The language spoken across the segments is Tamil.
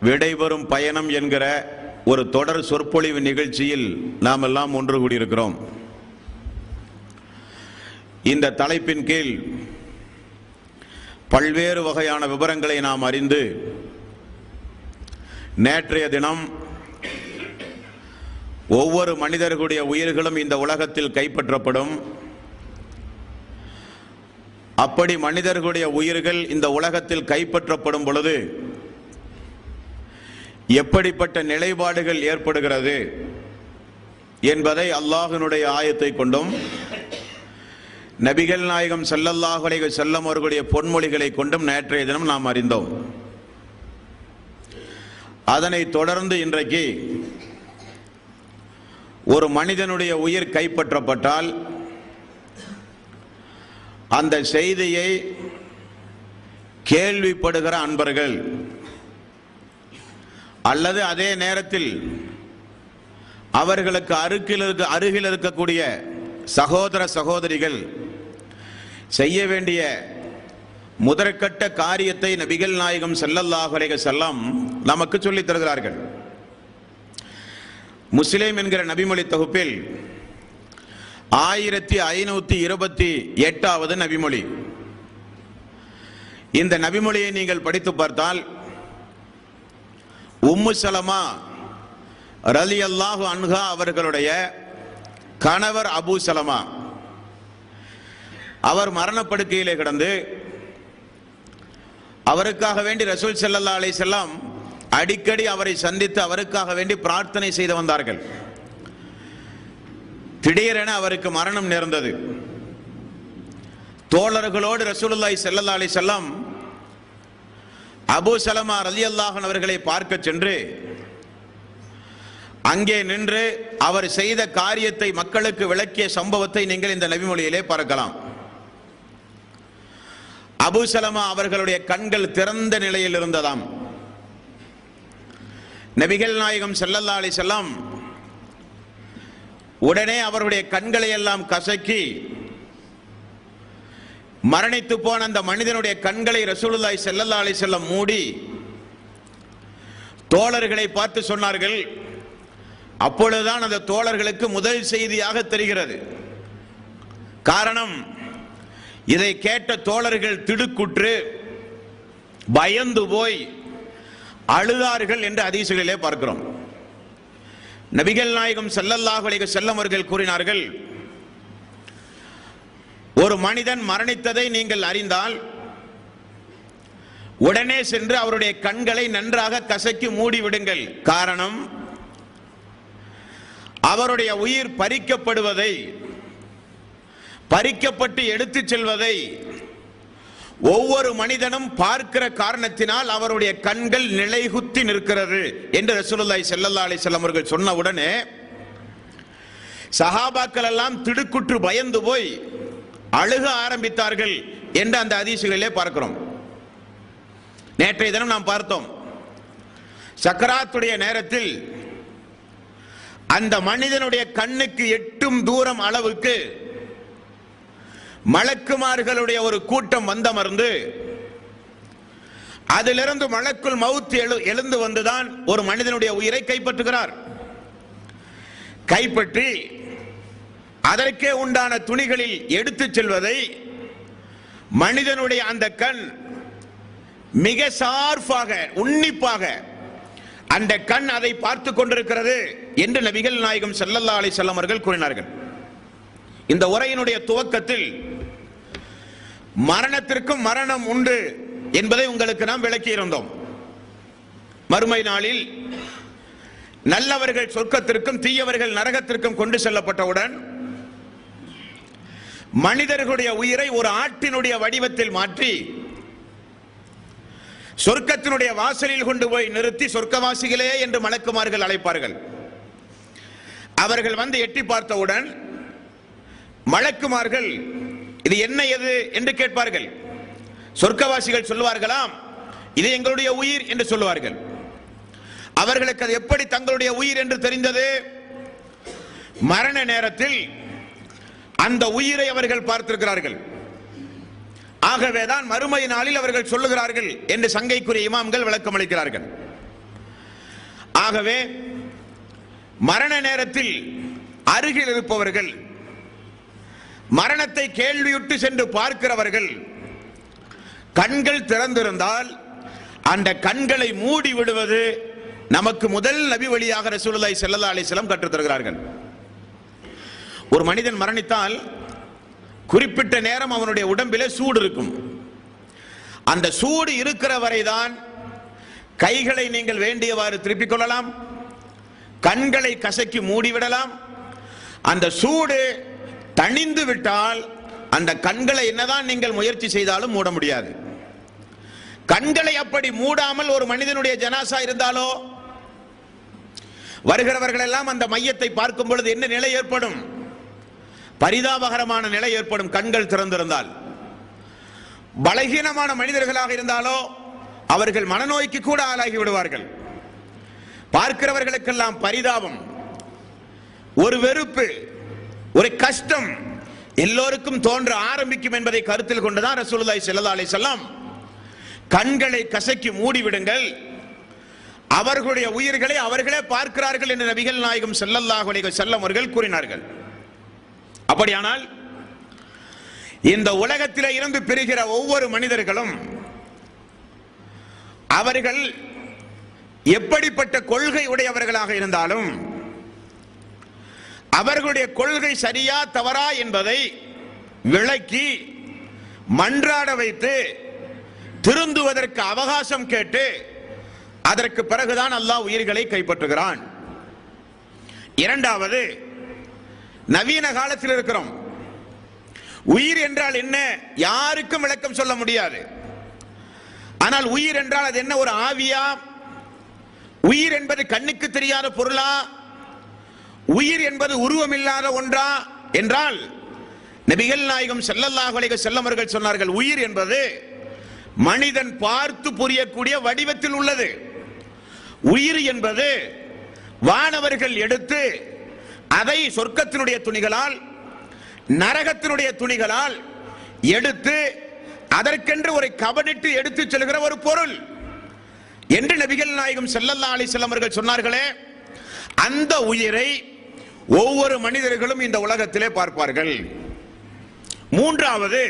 விடைபெறும் பயணம் என்கிற ஒரு தொடர் சொற்பொழிவு நிகழ்ச்சியில் நாம் எல்லாம் ஒன்று கூடியிருக்கிறோம். இந்த தலைப்பின் கீழ் பல்வேறு வகையான விவரங்களை நாம் அறிந்து, நேற்றைய தினம் ஒவ்வொரு மனிதர்களுடைய உயிர்களும் இந்த உலகத்தில் கைப்பற்றப்படும். அப்படி மனிதர்களுடைய உயிர்கள் இந்த உலகத்தில் கைப்பற்றப்படும் பொழுது எப்படிப்பட்ட நிலைப்பாடுகள் ஏற்படுகிறது என்பதை அல்லாஹ்வினுடைய ஆயத்தை கொண்டும் நபிகள் நாயகம் ஸல்லல்லாஹு அலைஹி வஸல்லம் அவர்களுடைய பொன்மொழிகளை கொண்டும் நேற்றைய தினம் நாம் அறிந்தோம். அதனை தொடர்ந்து இன்றைக்கு ஒரு மனிதனுடைய உயிர் கைப்பற்றப்பட்டால் அந்த செய்தியை கேள்விப்படுகிற அன்பர்கள் அல்லது அதே நேரத்தில் அவர்களுக்கு அருகில் இருக்கக்கூடிய சகோதர சகோதரிகள் செய்ய வேண்டிய முதற்கட்ட காரியத்தை நபிகள் நாயகம் ஸல்லல்லாஹு அலைஹி வஸல்லம் நமக்கு சொல்லித் தருகிறார்கள். முஸ்லிம் என்கிற நபிமொழி தொகுப்பில் 1528வது நபிமொழி. இந்த நபிமொழியை நீங்கள் படித்து பார்த்தால் உம்மு சலமா ரலியல்லாஹு அன்ஹா அவர்களுடைய கணவர் அபூ சலமா அவர் மரணப்படுக்கையிலே கிடந்து அவருக்காக வேண்டி ரசூல் ஸல்லல்லாஹு அலைஹி வஸல்லம் அடிக்கடி அவரை சந்தித்து அவருக்காக வேண்டி பிரார்த்தனை செய்து வந்தார்கள். திடீரென அவருக்கு மரணம் நேர்ந்தது. தோழர்களோடு ரசூலுல்லாஹி ஸல்லல்லாஹு அலைஹி வஸல்லம் அபூ சலமா ரலியல்லாஹு அன்ஹு அவர்களை பார்க்க சென்று அங்கே நின்று அவர் செய்த காரியத்தை மக்களுக்கு விளக்கிய சம்பவத்தை நீங்கள் இந்த நபிமொழியிலே பார்க்கலாம். அபூ சலமா அவர்களுடைய கண்கள் திறந்த நிலையில் இருந்ததாம். நபிகள் நாயகம் ஸல்லல்லாஹு அலைஹி வஸல்லம் உடனே அவருடைய கண்களை எல்லாம் கசக்கி மரணித்து போன அந்த மனிதனுடைய கண்களை ரசூலுல்லாஹி ஸல்லல்லாஹு அலைஹி வஸல்லம் மூடி தோழர்களை பார்த்து சொன்னார்கள். அப்பொழுதுதான் அந்த தோழர்களுக்கு முதல் செய்தியாக தெரிகிறது. காரணம், இதை கேட்ட தோழர்கள் திடுக்குற்று பயந்து போய் அழுதார்கள் என்று ஹதீஸுகளிலே பார்க்கிறோம். நபிகள் நாயகம் ஸல்லல்லாஹு அலைஹி வஸல்லம் அவர்கள் கூறினார்கள், ஒரு மனிதன் மரணித்ததை நீங்கள் அறிந்தால் உடனே சென்று அவருடைய கண்களை நன்றாக கசக்கி மூடிவிடுங்கள். காரணம், அவருடைய உயிர் பறிக்கப்படுவதை, பறிக்கப்பட்டு எடுத்துச் செல்வதை ஒவ்வொரு மனிதனும் பார்க்கிற காரணத்தினால் அவருடைய கண்கள் நிலைகுத்தி நிற்கிறது என்று ரசூலுல்லாஹி ஸல்லல்லாஹு அலைஹி வஸல்லம் அவர்கள் சொன்ன உடனே சஹாபாக்கள் எல்லாம் திடுக்குற்று பயந்து போய் அழுக ஆரம்பித்தார்கள் என்று அந்த ஹதீஸுகளிலே பார்க்கிறோம். நேற்றைய தினம் நாம் பார்த்தோம், சக்கராத்துடைய நேரத்தில் அந்த மனிதனுடைய கண்ணுக்கு எட்டும் தூரம் அளவுக்கு மலக்குமார்களுடைய ஒரு கூட்டம் வந்தமர்ந்து அதிலிருந்து மலக்குல் மவுத் எழுந்து வந்துதான் ஒரு மனிதனுடைய உயிரை கைப்பற்றுகிறார். கைப்பற்றி அதற்கே உண்டான துணிகளில் எடுத்துச் செல்வதை மனிதனுடைய அந்த கண் மிக சார்பாக உன்னிப்பாக அந்த கண் அதை பார்த்து கொண்டிருக்கிறது என்று நபிகள் நாயகம் ஸல்லல்லாஹு அலைஹி வஸல்லம் அவர்கள் கூறினார்கள். இந்த உரையினுடைய துவக்கத்தில் மரணத்திற்கும் மரணம் உண்டு என்பதை உங்களுக்கு நாம் விளக்கி இருந்தோம். மறுமை நாளில் நல்லவர்கள் சொர்க்கத்திற்கும் தீயவர்கள் நரகத்திற்கும் கொண்டு செல்லப்பட்டவுடன் மனிதர்களுடைய உயிரை ஒரு ஆட்டினுடைய வடிவத்தில் மாற்றி சொர்க்கத்தினுடைய வாசலில் கொண்டு போய் நிறுத்தி சொர்க்கவாசிகளே என்று மலக்குமார்கள் அழைப்பார்கள். அவர்கள் வந்து எட்டி பார்த்தவுடன் மலக்குமார்கள் இது என்ன எது என்று கேட்பார்கள். சொர்க்கவாசிகள் சொல்லுவார்களாம், இது எங்களுடைய உயிர் என்று சொல்லுவார்கள். அவர்களுக்கு அது எப்படி தங்களுடைய உயிர் என்று தெரிந்தது? மரண நேரத்தில் அந்த உயிரை அவர்கள் பார்த்திருக்கிறார்கள். ஆகவேதான் மறுமை நாளில் அவர்கள் சொல்லுகிறார்கள் என்று சங்கைக்குரிய இமாம்கள் விளக்கம் அளிக்கிறார்கள். ஆகவே மரண நேரத்தில் அருகில் இருப்பவர்கள், மரணத்தை கேள்வியுட்டு சென்று பார்க்கிறவர்கள் கண்கள் திறந்திருந்தால் அந்த கண்களை மூடி விடுவது நமக்கு முதல் நபி வழியாக ரசூலுல்லாஹி ஸல்லல்லாஹு அலைஹி வஸல்லம் கற்றுத் தருகிறார்கள். ஒரு மனிதன் மரணித்தால் குறிப்பிட்ட நேரம் அவனுடைய உடம்பிலே சூடு இருக்கும். அந்த சூடு இருக்கிற வரைதான் கைகளை நீங்கள் வேண்டியவாறு திருப்பிக் கொள்ளலாம், கண்களை கசக்கி மூடிவிடலாம். அந்த சூடு தணிந்து விட்டால் அந்த கண்களை என்னதான் நீங்கள் முயற்சி செய்தாலும் மூட முடியாது. கண்களை அப்படி மூடாமல் ஒரு மனிதனுடைய ஜனாசா இருந்தாலோ, வருகிறவர்கள் எல்லாம் அந்த மையத்தை பார்க்கும் பொழுது என்ன நிலை ஏற்படும்? பரிதாபகரமான நிலை ஏற்படும். கண்கள் திறந்திருந்தால், பலகீனமான மனிதர்களாக இருந்தாலோ அவர்கள் மனநோய்க்கு கூட ஆளாகி விடுவார்கள். பார்க்கிறவர்களுக்கெல்லாம் பரிதாபம், ஒரு வெறுப்பு, ஒரு கஷ்டம் எல்லோருக்கும் தோன்ற ஆரம்பிக்கும் என்பதை கருத்தில் கொண்டுதான் ரசூலுல்லாஹி ஸல்லல்லாஹு அலைஹி வஸல்லம் கண்களை கசக்கி மூடிவிடுங்கள், அவர்களுடைய உயிர்களை அவர்களே பார்க்கிறார்கள் என்று நபிகள் நாயகம் ஸல்லல்லாஹு அலைஹி வஸல்லம் அவர்கள் கூறினார்கள். அப்படியானால் இந்த உலகத்திலே இருந்து பிரிகிற ஒவ்வொரு மனிதர்களும் அவர்கள் எப்படிப்பட்ட கொள்கை உடையவர்களாக இருந்தாலும் அவர்களுடைய கொள்கை சரியா தவறா என்பதை விளக்கி மன்றாட வைத்து திருந்துவதற்கு அவகாசம் கேட்டு அதற்கு பிறகுதான் அல்லாஹ் உயிர்களை கைப்பற்றுகிறான். இரண்டாவது, நவீன காலத்தில் இருக்கிறோம். உயிர் என்றால் என்ன யாருக்கும் விளக்கம் சொல்ல முடியாது. ஆனால் உயிர் என்றால் அது என்ன? ஒரு ஆவியா? உயிர் என்பது கண்ணுக்கு தெரியாத பொருளா? உயிர் என்பது உருவமில்லாத ஒன்றா என்றால் நபிகள் நாயகம் ஸல்லல்லாஹு அலைஹி வஸல்லம் அவர்கள் சொன்னார்கள், உயிர் என்பது மனிதன் பார்த்து புரியக்கூடிய வடிவத்தில் உள்ளது. உயிர் என்பது வானவர்கள் எடுத்து அதை சொர்க்கத்தினுடைய துணிகளால் நரகத்தினுடைய துணிகளால் எடுத்து அதற்கென்று ஒரு கபடிட்டு எடுத்து செல்கிற ஒரு பொருள் என்று நபிகள் நாயகம் ஸல்லல்லாஹு அலைஹி வஸல்லம் அவர்கள் சொன்னார்களே, அந்த உயிரை ஒவ்வொரு மனிதர்களும் இந்த உலகத்திலே பார்ப்பார்கள். மூன்றாவது,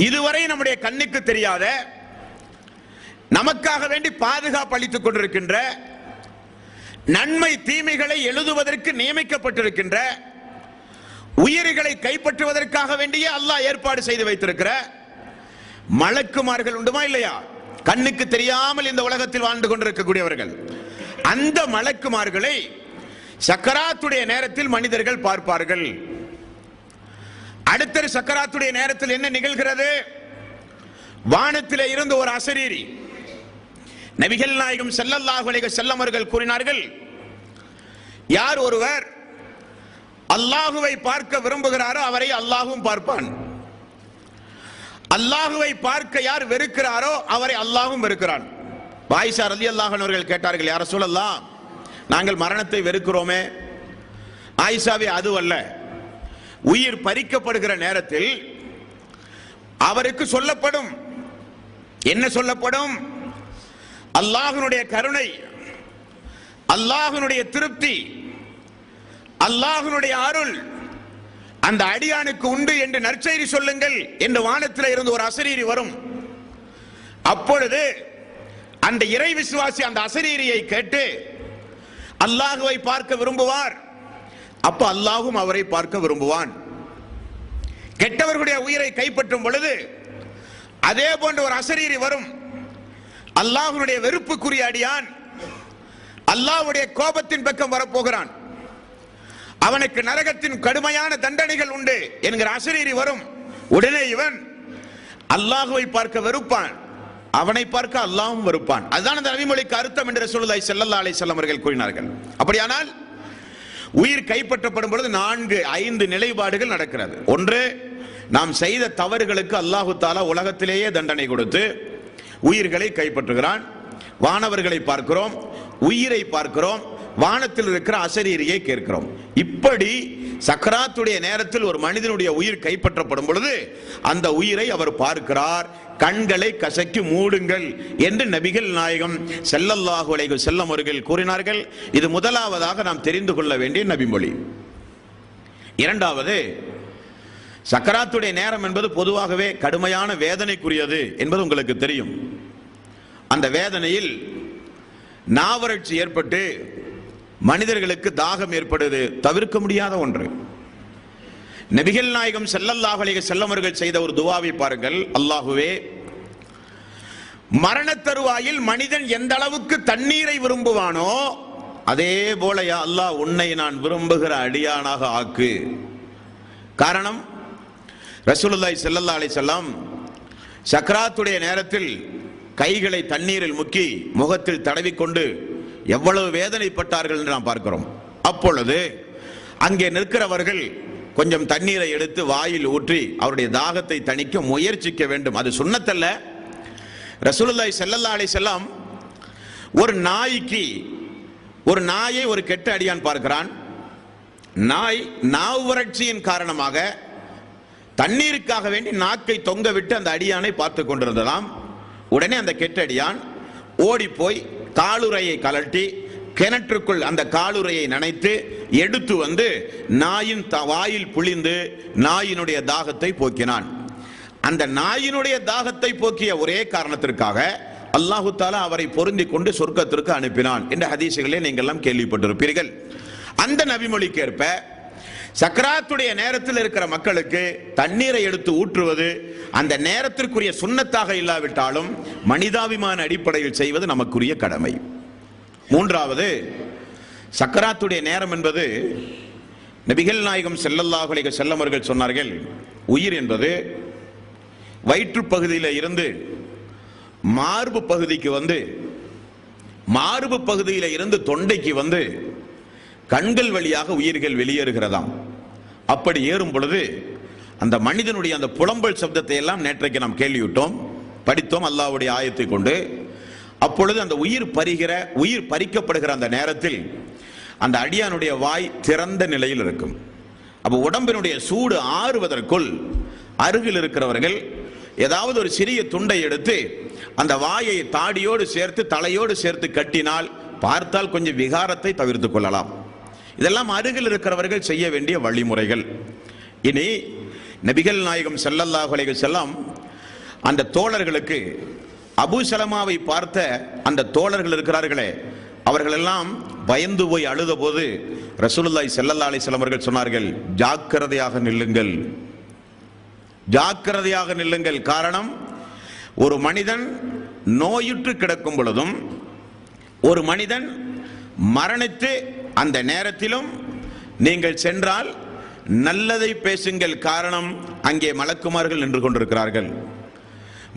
இதுவரை நம்முடைய கண்ணுக்கு தெரியாத, நமக்காக வேண்டி பாதுகாப்பு அளித்துக் கொண்டிருக்கின்ற, நன்மை தீமைகளை எழுதுவதற்கு நியமிக்கப்பட்டிருக்கின்ற, உயிர்களை கைப்பற்றுவதற்காக வேண்டிய அல்லாஹ் ஏற்பாடு செய்து வைத்திருக்கிற மலக்குமார்கள் உண்டுமா இல்லையா? கண்ணுக்கு தெரியாமல் இந்த உலகத்தில் வாழ்ந்து கொண்டிருக்கக்கூடியவர்கள். அந்த மலக்குமார்களை சக்கராத்துடைய நேரத்தில் மனிதர்கள் பார்ப்பார்கள். அடுத்த சக்கராத்துடைய நேரத்தில் என்ன நிகழ்கிறது? வானத்திலே இருந்து ஒரு அசரீரி நபிகள் நாயகம் ஸல்லல்லாஹு அலைஹி வஸல்லம் அவர்கள் கூறினார்கள், யார் ஒருவர் அல்லாஹுவை பார்க்க விரும்புகிறாரோ அவரை அல்லாஹுவும் பார்ப்பான். அல்லாஹுவை பார்க்க யார் வெறுக்கிறாரோ அவரை அல்லாஹும் வெறுக்கிறான். ஆயிஷா ரலியல்லாஹு அன்ஹா அவர்கள் கேட்டார்கள், யா ரசூலல்லாஹ், நாங்கள் மரணத்தை வெறுக்கிறோமே. ஆயிஷாவே, அதுவல்ல, உயிர் பறிக்கப்படுகிற நேரத்தில் அவருக்கு சொல்லப்படும், என்ன சொல்லப்படும்? அல்லாஹ்வுடைய கருணை, அல்லாஹ்வுடைய திருப்தி, அல்லாஹ்வுடைய அருள் அந்த அடியானுக்கு உண்டு என்று நற்செய்தி சொல்லுங்கள் என்று வானத்தில் இருந்து ஒரு அசரீரி வரும். அப்பொழுது அந்த இறை விசுவாசி அந்த அசரீரியை கேட்டு அல்லாஹுவை பார்க்க விரும்புவார். அப்ப அல்லாஹும் அவரை பார்க்க விரும்புவான். கெட்டவர்களுடைய உயிரை கைப்பற்றும் பொழுது அதே போன்ற ஒரு அசரீரி வரும். அல்லாஹ்வுடைய வெறுப்புக்குரிய அடியான் அல்லாஹ்வுடைய கோபத்தின் பக்கம் வரப்போகிறான், அவனுக்கு நரகத்தின் கடுமையான தண்டனைகள் உண்டு என்கிற அசரீரி வரும். உடனே இவன் அல்லாஹுவை பார்க்க வெறுப்பான், அவனை பார்க்க அல்லாஹ்வும் வெறுப்பான். அதுதான் அந்த நபிமொழிக்கு அர்த்தம் என்று ரசூலுல்லாஹி ஸல்லல்லாஹு அலைஹி வஸல்லம் அவர்கள் கூறினார்கள். அப்படியானால் உயிர் கைப்பற்றப்படும் பொழுது 4-5 நிலைப்பாடுகள் நடக்கிறது. ஒன்று, நாம் செய்த தவறுகளுக்கு அல்லாஹு தஆலா உலகத்திலேயே தண்டனை கொடுத்து உயிர்களை கைப்பற்றுகிறான். வானவர்களை பார்க்கிறோம், உயிரை பார்க்கிறோம், வானத்தில் இருக்கிற அசரீரியை கேட்கிறோம். இப்படி சக்கராத்துடைய நேரத்தில் ஒரு மனிதனுடைய உயிர் கைப்பற்றப்படும் பொழுது அந்த உயிரை அவர் பார்க்கிறார், கண்களை கசக்கி மூடுங்கள் என்று நபிகள் நாயகம் ஸல்லல்லாஹு அலைஹி வஸல்லம் அவர்கள் கூறினார்கள். இது முதலாவதாக நாம் தெரிந்து கொள்ள வேண்டிய நபிமொழி. இரண்டாவது, சக்கராத்துடைய நேரம் என்பது பொதுவாகவே கடுமையான வேதனைக்குரியது என்பது உங்களுக்கு தெரியும். அந்த வேதனையில் நாவறட்சி ஏற்பட்டு மனிதர்களுக்கு தாகம் ஏற்படுவது தவிர்க்க முடியாத ஒன்று. நபிகள் நாயகம் ஸல்லல்லாஹு அலைஹி வஸல்லம் அவர்கள் செய்த ஒரு துஆவை பாருங்கள். அல்லாஹுவே, மரண தருவாயில் மனிதன் எந்த அளவுக்கு தண்ணீரை விரும்புவானோ அதே போல யா அல்லாஹ் உன்னை நான் விரும்புகிற அடியானாக ஆக்கு. காரணம், ரசூலுல்லாஹி ஸல்லல்லாஹு அலைஹி வஸல்லம் சக்ராத்துடைய நேரத்தில் கைகளை தண்ணீரில் முக்கி முகத்தில் தடவிக்கொண்டு எவ்வளவு வேதனைப்பட்டார்கள் என்று நாம் பார்க்கிறோம். அப்பொழுது அங்கே நிற்கிறவர்கள் கொஞ்சம் தண்ணீரை எடுத்து வாயில் ஊற்றி அவருடைய தாகத்தை தணிக்க முயற்சிக்க வேண்டும். அது சுன்னத்தல்ல. ரசூலுல்லாஹி ஸல்லல்லாஹு அலைஹி வஸல்லம் ஒரு நாயை ஒரு கெட்ட அடியான் பார்க்கிறான். நாய் நாவு வறட்சியின் காரணமாக தண்ணீருக்காக வேண்டி நாக்கை தொங்க விட்டு அந்த அடியானை பார்த்து கொண்டிருந்ததாம். உடனே அந்த கெட்டடியான் ஓடி போய் காலுறையை கலட்டி கிணற்றுக்குள் அந்த காலுறையை நனைத்து எடுத்து வந்து நாயின் வாயில் புளிந்து நாயினுடைய தாகத்தை போக்கினான். அந்த நாயினுடைய தாகத்தை போக்கிய ஒரே காரணத்திற்காக அல்லாஹு தஆலா அவரை பொருந்தி கொண்டு சொர்க்கத்திற்கு அனுப்பினான் என்ற ஹதீசுகளை நீங்கள் எல்லாம் கேள்விப்பட்டிருப்பீர்கள். அந்த நபிமொழிக்கேற்ப சக்கராத்துடைய நேரத்தில் இருக்கிற மக்களுக்கு தண்ணீரை எடுத்து ஊற்றுவது அந்த நேரத்திற்குரிய சுன்னத்தாக இல்லாவிட்டாலும் மனிதாபிமான அடிப்படையில் செய்வது நமக்குரிய கடமை. மூன்றாவது, சக்கராத்துடைய நேரம் என்பது நபிகள் நாயகம் ஸல்லல்லாஹு அலைஹி வஸல்லம் அவர்கள் சொன்னார்கள், உயிர் என்பது வயிற்று பகுதியில் இருந்து மார்பு பகுதிக்கு வந்து, மார்பு பகுதியில் இருந்து தொண்டைக்கு வந்து கண்கள் வழியாக உயிர்கள் வெளியேறுகிறதாம். அப்படி ஏறும் பொழுது அந்த மனிதனுடைய அந்த புலம்பல் சப்தத்தை எல்லாம் நேற்றைக்கு நாம் கேள்விவிட்டோம், படித்தோம் அல்லாஹ்வுடைய ஆயத்தை கொண்டு. அப்பொழுது அந்த உயிர் பறிக்கப்படுகிற அந்த நேரத்தில் அந்த அடியானுடைய வாய் திறந்த நிலையில் இருக்கும். அப்போ உடம்பினுடைய சூடு ஆறுவதற்குள் அருகில் இருக்கிறவர்கள் ஏதாவது ஒரு சிறிய துண்டை எடுத்து அந்த வாயை தாடியோடு சேர்த்து தலையோடு சேர்த்து கட்டினால் பார்த்தால் கொஞ்சம் விகாரத்தை தவிர்த்து கொள்ளலாம். இதெல்லாம் அருகில் இருக்கிறவர்கள் செய்ய வேண்டிய வழிமுறைகள். இனி நபிகள் நாயகம் ஸல்லல்லாஹு அலைஹி வஸல்லம் அந்த தோழர்களுக்கு, அபூ சலமாவை பார்த்த அந்த தோழர்கள் இருக்கிறார்களே, அவர்கள் எல்லாம் பயந்து போய் அழுத போது ரசூலுல்லாஹி ஸல்லல்லாஹு அலைஹி வஸல்லம் அவர்கள் சொன்னார்கள், ஜாக்கிரதையாக நில்லுங்கள், ஜாக்கிரதையாக நில்லுங்கள். காரணம், ஒரு மனிதன் நோயுற்று கிடக்கும் பொழுதும் ஒரு மனிதன் மரணித்து அந்த நேரத்திலும் நீங்கள் சென்றால் நல்லதை பேசுங்கள். காரணம், அங்கே மலக்குமார்கள் நின்று கொண்டிருக்கிறார்கள்.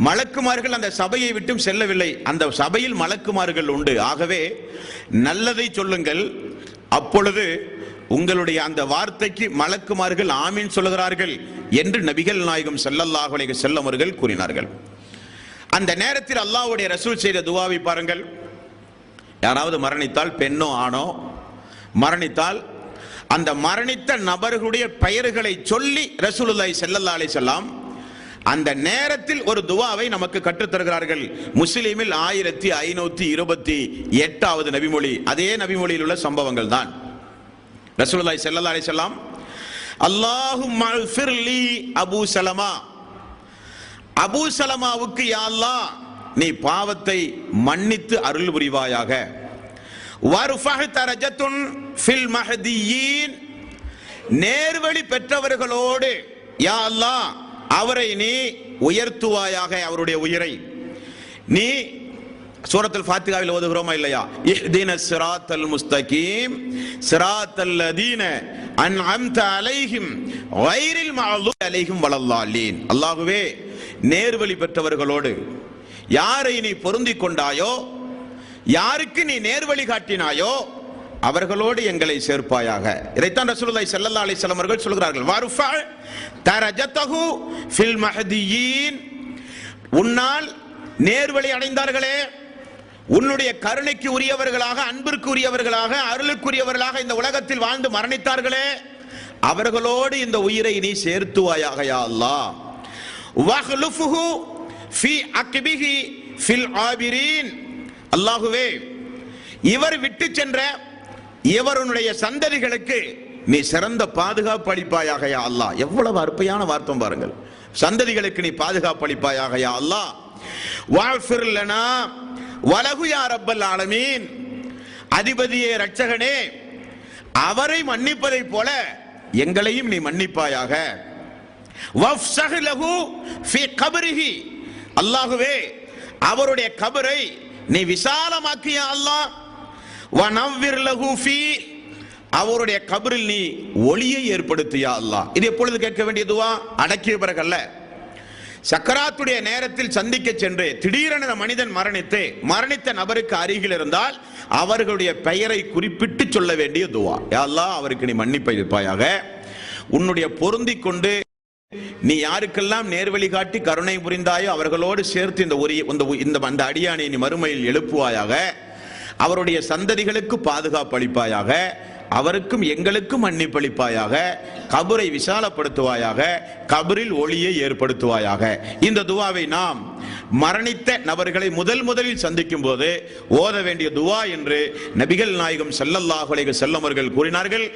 மலக்குமார்கள் அந்த சபையை விட்டும் செல்லவில்லை, அந்த சபையில் மலக்குமார்கள் உண்டு. ஆகவே நல்லதை சொல்லுங்கள். அப்பொழுது உங்களுடைய அந்த வார்த்தைக்கு மலக்குமார்கள் ஆமீன் சொல்லுகிறார்கள் என்று நபிகள் நாயகம் ஸல்லல்லாஹு அலைஹி வஸல்லம் அவர்கள் கூறினார்கள். அந்த நேரத்தில் அல்லாஹ்வுடைய ரசூல் செய்த துஆவை பாருங்கள். யாராவது மரணித்தால், பெண்ணோ ஆணோ மரணித்தால், அந்த மரணித்த நபர்களுடைய பெயர்களை சொல்லி ரசூலுல்லாஹி ஸல்லல்லாஹு அலைஹி வஸல்லம் அந்த நேரத்தில் ஒரு துஆவை நமக்கு கற்றுத் தருகிறார்கள். முஸ்லிமில் 1528வது நபிமொழி, அதே நபிமொழியில் உள்ள சம்பவங்கள் தான். ரசூலுல்லாஹி ஸல்லல்லாஹு அலைஹி வஸல்லம், அல்லாஹும்ம ஃபிர்லி அபூ சலமா, அபூ சலமாவுக்கு யா அல்லாஹ் நீ பாவத்தை மன்னித்து அருள் புரிவாயாக. வர்ஃபஹ் தரஜத்துன் ஃபில் மஹ்தியீன், நேர்வழி பெற்றவர்களோடு யா அல்லாஹ் அவரை நீ உயர்த்துவாயாக, அவருடைய உயிரை நீ. சூரத்துல் ஃபாத்திஹாவில் ஓதுகிறோமா இல்லையா? இஹ்தினஸ் ஸிராத்தல் முஸ்தகீம் ஸிராத்தல் லதீன அன்அம்த அலைஹிம் கைரில் மக்தூபி அலைஹிம் வலல்லாலீன். அல்லாஹ்வே, நேர்வழி பெற்றவர்களோடு யாரை நீ பொருந்திக் கொண்டாயோ, யாருக்கு நீ நேர்வழி காட்டினாயோ அவர்களோடு எங்களை சேர்ப்பாயாக. இதைத்தான் ரசூலுல்லாஹி ஸல்லல்லாஹு அலைஹி வஸல்லம் அவர்கள் சொல்கிறார்கள். வர்ஃபா தரஜதஹு ஃபில் மஹ்தியீன், உன்னால் நேர்வழி அடைந்தார்களே, உன்னுடைய கருணைக்கு உரியவர்களாக, அன்பிற்கு உரியவர்களாக, அருளுக்குரியவர்களாக இந்த உலகத்தில் வாழ்ந்து மரணித்தார்களே, அவர்களோடு இந்த உயிரை நீ சேர்த்துவாயாக யா அல்லாஹ். வஹ்லுஃபுஹு ஃபீ அக்பிஹி ஃபில் ஆபிரீன். அல்லாஹ்வே, இவர் விட்டு சென்ற இவருடைய சந்ததிகளுக்கு நீ சிறந்த பாதுகாப்பு அளிப்பாயாக யா அல்லாஹ். எவ்வளவு அருமையான வார்த்தை பாருங்கள். சந்ததிகளுக்கு நீ பாதுகாப்பு அளிப்பாயாக யா அல்லாஹ். வஃபிர் லனா வலஹு யா ரப்பல் ஆலமீன். அதிபதியே, ரட்சகனே, அவரை மன்னிப்பதை போல எங்களையும் நீ மன்னிப்பாயாக. வஃப்ஸஹ் லஹு ஃபீ கப்ரிஹி. அல்லாஹ்வே, அவருடைய கபரை நீ விசாலமாக்கிய அல்லாஹ். வனவ்விர் லஹு ஃபீ. அவருடைய கபரில் நீ ஒளியை ஏற்படுத்தியா அல்லாஹ். இது எப்பொழுது கேட்க வேண்டிய துவா? அடக்கிய பிறகல்ல. சக்கராத்துடைய நேரத்தில் சந்திக்க சென்று திடீரென மனிதன் மரணித்த நபருக்கு அருகில் இருந்தால் அவர்களுடைய பெயரை குறிப்பிட்டு சொல்ல வேண்டிய துவா. யா அல்லாஹ், அவருக்கு நீ மன்னிப்பை இருப்பாயாக. உன்னுடைய பொருந்திக் கொண்டு நீ யாருக்கெல்லாம் நேர்வழி காட்டி கருணை புரிந்தாயோ அவர்களோடு சேர்த்து இந்த அடியானை நீ மறுமையில் எழுப்புவாயாக. அவருடைய சந்ததிகளுக்கு பாதுகாப்பு அளிப்பாயாக. அவருக்கும் எங்களுக்கும் மன்னிப்பளிப்பாயாக. கபரை விசாலப்படுத்துவாயாக. கபரில் ஒளியை ஏற்படுத்துவாயாக. இந்த துவாவை நாம் மரணித்த நபர்களை முதலில் சந்திக்கும் போது ஓத வேண்டிய துவா என்று நபிகள் நாயகம் ஸல்லல்லாஹு அலைஹி வஸல்லம் அவர்கள் கூறினார்கள்.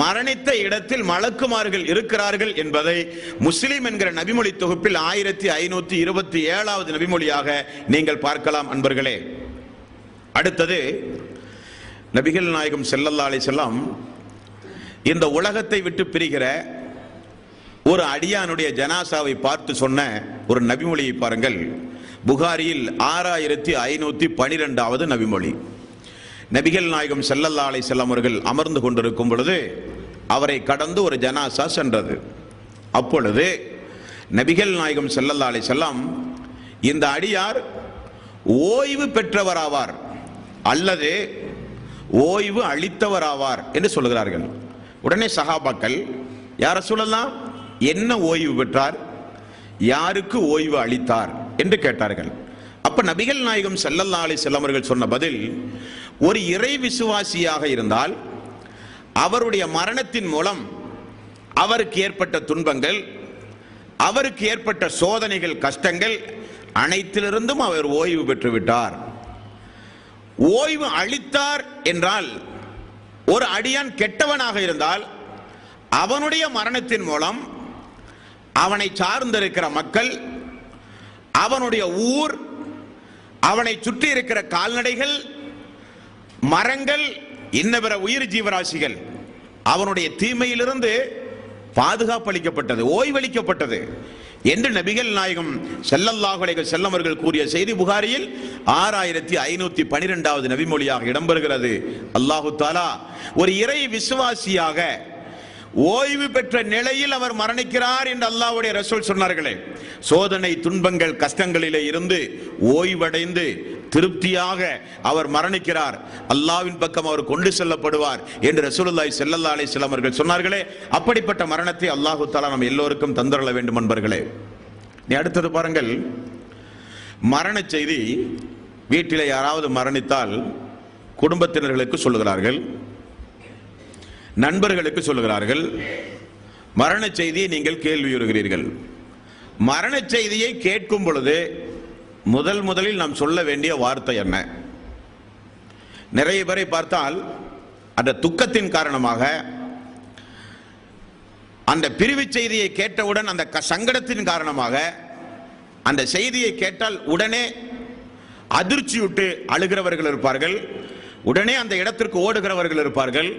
மரணித்த இடத்தில் மலக்குமார்கள் இருக்கிறார்கள் என்பதை முஸ்லிம் என்கிற நபிமொழி தொகுப்பில் 1527வது நபிமொழியாக நீங்கள் பார்க்கலாம் அன்பர்களே. அடுத்தது, நபிகள் நாயகம் ஸல்லல்லாஹு அலைஹி வஸல்லம் இந்த உலகத்தை விட்டு பிரிகிற ஒரு அடியானுடைய ஜனாசாவை பார்த்து சொன்ன ஒரு நபிமொழியை பாருங்கள். புகாரியில் 6512வது நபிமொழி. நபிகள் நாயகம் ஸல்லல்லாஹு அலைஹி வஸல்லம் அவர்கள் அமர்ந்து கொண்டிருக்கும் பொழுது அவரை கடந்து ஒரு ஜனாசா சென்றது. அப்பொழுது நபிகள் நாயகம் ஸல்லல்லாஹு அலைஹி வஸல்லம், இந்த அடியார் ஓய்வு பெற்றவராவார் அல்லது ஓய்வு அளித்தவராவார் என்று சொல்லுகிறார்கள். உடனே சஹாபாக்கள், யா ரசூலல்லாஹ், என்ன ஓய்வு பெற்றார், யாருக்கு ஓய்வு அளித்தார் என்று கேட்டார்கள். அப்ப நபிகள் நாயகம் ஸல்லல்லாஹு அலைஹி வஸல்லம் அவர்கள் சொன்ன பதில், ஒரு இறை விசுவாசியாக இருந்தால் அவருடைய மரணத்தின் மூலம் அவருக்கு ஏற்பட்ட துன்பங்கள், அவருக்கு ஏற்பட்ட சோதனைகள், கஷ்டங்கள் அனைத்திலிருந்தும் அவர் ஓய்வு பெற்று விட்டார். ஓய்வு அளித்தார் என்றால், ஒரு அடியான் கெட்டவனாக இருந்தால் அவனுடைய மரணத்தின் மூலம் அவனை சார்ந்திருக்கிற மக்கள், அவனுடைய ஊர், அவனை சுற்றி இருக்கிற கால்நடைகள், மரங்கள், இன்ன பிற உயிர் ஜீவராசிகள் அவனுடைய தீமையிலிருந்து பாதுகாப்பு அளிக்கப்பட்டது, ஓய்வளிக்கப்பட்டது என்று நபிகள் நாயகம் ஸல்லல்லாஹு அலைஹி வஸல்லம் அவர்கள் கூறிய செய்தி புகாரியில் 6512வது நபிமொழியாக இடம்பெறுகிறது. அல்லாஹு தஆலா ஒரு இறை விசுவாசியாக ஓய்வு பெற்ற நிலையில் அவர் மரணிக்கிறார் என்று அல்லாஹ்வுடைய ரசூல் சொன்னார்களே. சோதனை, துன்பங்கள், கஷ்டங்களிலே இருந்து ஓய்வடைந்து திருப்தியாக அவர் மரணிக்கிறார், அல்லாஹ்வின் பக்கம் அவர் கொண்டு செல்லப்படுவார் என்று ரசூலுல்லாஹி ஸல்லல்லாஹு அலைஹி வஸல்லம் அவர்கள் சொன்னார்களே. அப்படிப்பட்ட மரணத்தை அல்லாஹு தஆலா நம்ம எல்லோருக்கும் தந்தருள வேண்டும் நண்பர்களே. நீ அடுத்தது பாருங்கள், மரண செய்தி வீட்டிலே யாராவது மரணித்தால் குடும்பத்தினர்களுக்கு சொல்லுகிறார்கள், நண்பர்களுக்கு சொல்லுகிறார்கள். மரண செய்தியை நீங்கள் கேள்வியுறுகிறீர்கள். மரண செய்தியை கேட்கும் பொழுது முதலில் நாம் சொல்ல வேண்டிய வார்த்தை என்ன? நிறைய பேரை பார்த்தால் அந்த துக்கத்தின் காரணமாக, அந்த பிரிவு செய்தியை கேட்டவுடன் அந்த சங்கடத்தின் காரணமாக, அந்த செய்தியை கேட்டால் உடனே அதிர்ச்சியுட்டு அழுகிறவர்கள் இருப்பார்கள், உடனே அந்த இடத்திற்கு ஓடுகிறவர்கள் இருப்பார்கள்,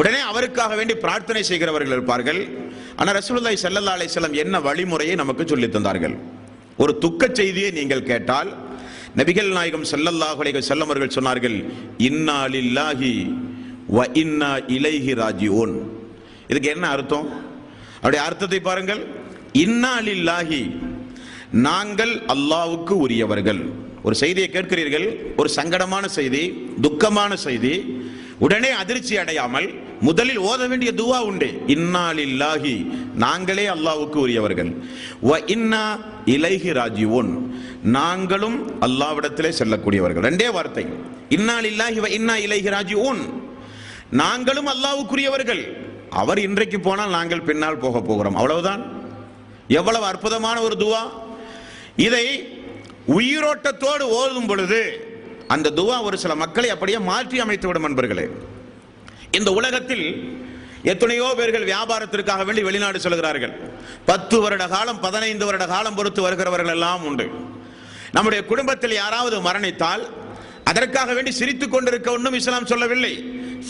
உடனே அவருக்காக வேண்டி பிரார்த்தனை செய்கிறவர்கள் இருப்பார்கள். ஆனால் ரசூலுல்லாஹி ஸல்லல்லாஹு அலைஹி வஸல்லம் என்ன வழிமுறையை நமக்கு சொல்லித் தந்தார்கள்? ஒரு துக்க செய்தியை நீங்கள் கேட்டால் நபிகள் நாயகம் ஸல்லல்லாஹு அலைஹி வஸல்லம் அவர்கள் சொன்னார்கள், இன்னா லில்லாஹி வ இன்னா இலைஹி ராஜிஊன். இதுக்கு என்ன அர்த்தம்? அவருடைய அர்த்தத்தை பாருங்கள். இன்னா லில்லாஹி, நாங்கள் அல்லாஹ்வுக்கு உரியவர்கள். ஒரு செய்தியை கேட்கிறீர்கள், ஒரு சங்கடமான செய்தி, துக்கமான செய்தி, உடனே அதிர்ச்சி அடையாமல் முதலில் ஓத வேண்டிய துவா உண்டு. இன்னா லில்லாஹி, நாங்களே அல்லாஹ்வுக்கு உரியவர்கள், வ இன்னா இலைஹி ராஜிஊன், நாங்களும் அல்லாஹ்விடத்திலே செல்லக்கூடியவர்கள். ரெண்டே வார்த்தை, இன்னா லில்லாஹி வ இன்னா இலைஹி ராஜிஊன். நாங்களும் அல்லாஹ்வுக்குரியவர்கள், அவர் இன்றைக்கு போனால் நாங்கள் பின்னால் போக போகிறோம், அவ்வளவுதான். எவ்வளவு அற்புதமான ஒரு துவா! இதை உயிரோட்டத்தோடு ஓதும் பொழுது அந்த துவா ஒரு சில மக்களை அப்படியே மாற்றி அமைத்து விடும். நண்பர்களே, இந்த உலகத்தில் எத்தனையோ பேர்கள் வியாபாரத்திற்காக வேண்டி வெளிநாடு செல்கிறார்கள். 10 வருட காலம் 15 வருட காலம் பொறுத்து வருகிறவர்கள் எல்லாம் உண்டு. நம்முடைய குடும்பத்தில் யாராவது மரணித்தால் அதற்காக வேண்டி சிரித்துக் கொண்டிருக்க ஒன்றும் இஸ்லாம் சொல்லவில்லை.